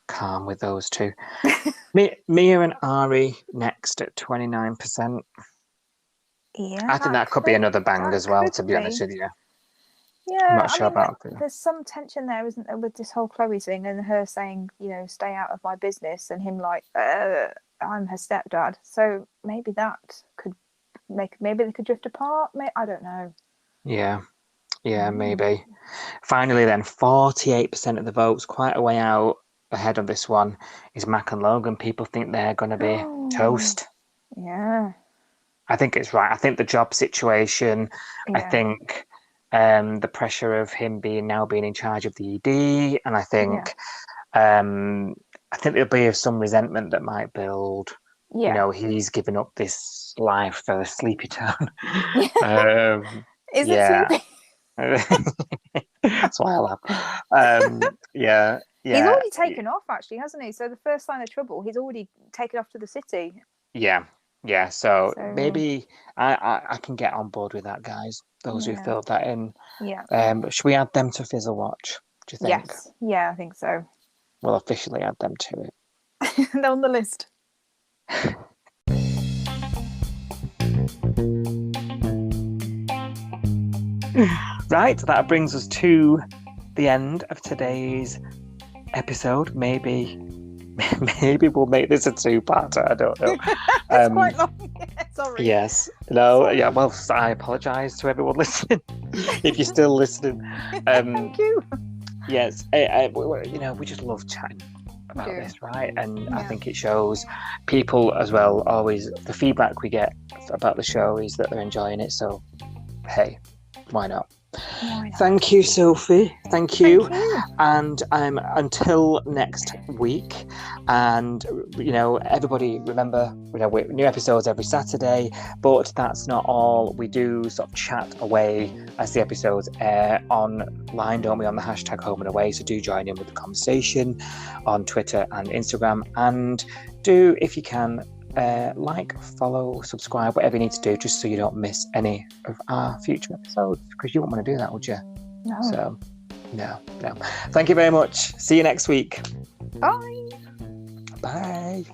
Speaker 3: calm with those two. Mia and Ari next at 29%.
Speaker 4: Yeah,
Speaker 3: I think that could be another bang as well. To be honest with you.
Speaker 4: Yeah,
Speaker 3: I'm not sure about that.
Speaker 4: There's some tension there, isn't there, with this whole Chloe thing and her saying, you know, stay out of my business, and him like, I'm her stepdad. So maybe that could maybe they could drift apart. I don't know.
Speaker 3: Yeah, maybe. Finally, then 48% of the votes, quite a way out ahead of this one, is Mac and Logan. People think they're going to be toast.
Speaker 4: Yeah.
Speaker 3: I think it's right. I think the job situation. Yeah. I think. The pressure of him being in charge of the ED, and I think there'll be some resentment that might build. Yeah. You know, he's given up this life for a sleepy town.
Speaker 4: Is it sleepy?
Speaker 3: That's why I laugh. Yeah.
Speaker 4: He's already taken off, actually, hasn't he? So the first sign of trouble, he's already taken off to the city.
Speaker 3: Yeah. So maybe I can get on board with that, guys. Those who filled that in.
Speaker 4: Yeah.
Speaker 3: Should we add them to Fizzle Watch? Do you think?
Speaker 4: Yes. Yeah, I think so.
Speaker 3: We'll officially add them to it.
Speaker 4: They're on the list.
Speaker 3: Right. That brings us to the end of today's episode. Maybe we'll make this a two-parter. I don't know.
Speaker 4: It's quite long. Sorry.
Speaker 3: Yes. No. Yeah. Well, I apologise to everyone listening. If you're still listening.
Speaker 4: Thank you.
Speaker 3: Yes. You know, we just love chatting about this, right? And I think it shows people as well. Always the feedback we get about the show is that they're enjoying it. So, hey, why not?
Speaker 4: Why not?
Speaker 3: Thank you, Sophie. Thank you.
Speaker 4: Thank you.
Speaker 3: And until next week, and everybody remember, new episodes every Saturday, but that's not all. We do sort of chat away as the episodes air online, don't we, on the hashtag Home and Away. So do join in with the conversation on Twitter and Instagram, and do, if you can, like, follow, subscribe, whatever you need to do, just so you don't miss any of our future episodes, because you wouldn't want to do that, would you?
Speaker 4: No.
Speaker 3: So no. Thank you very much. See you next week.
Speaker 4: Bye.
Speaker 3: Bye.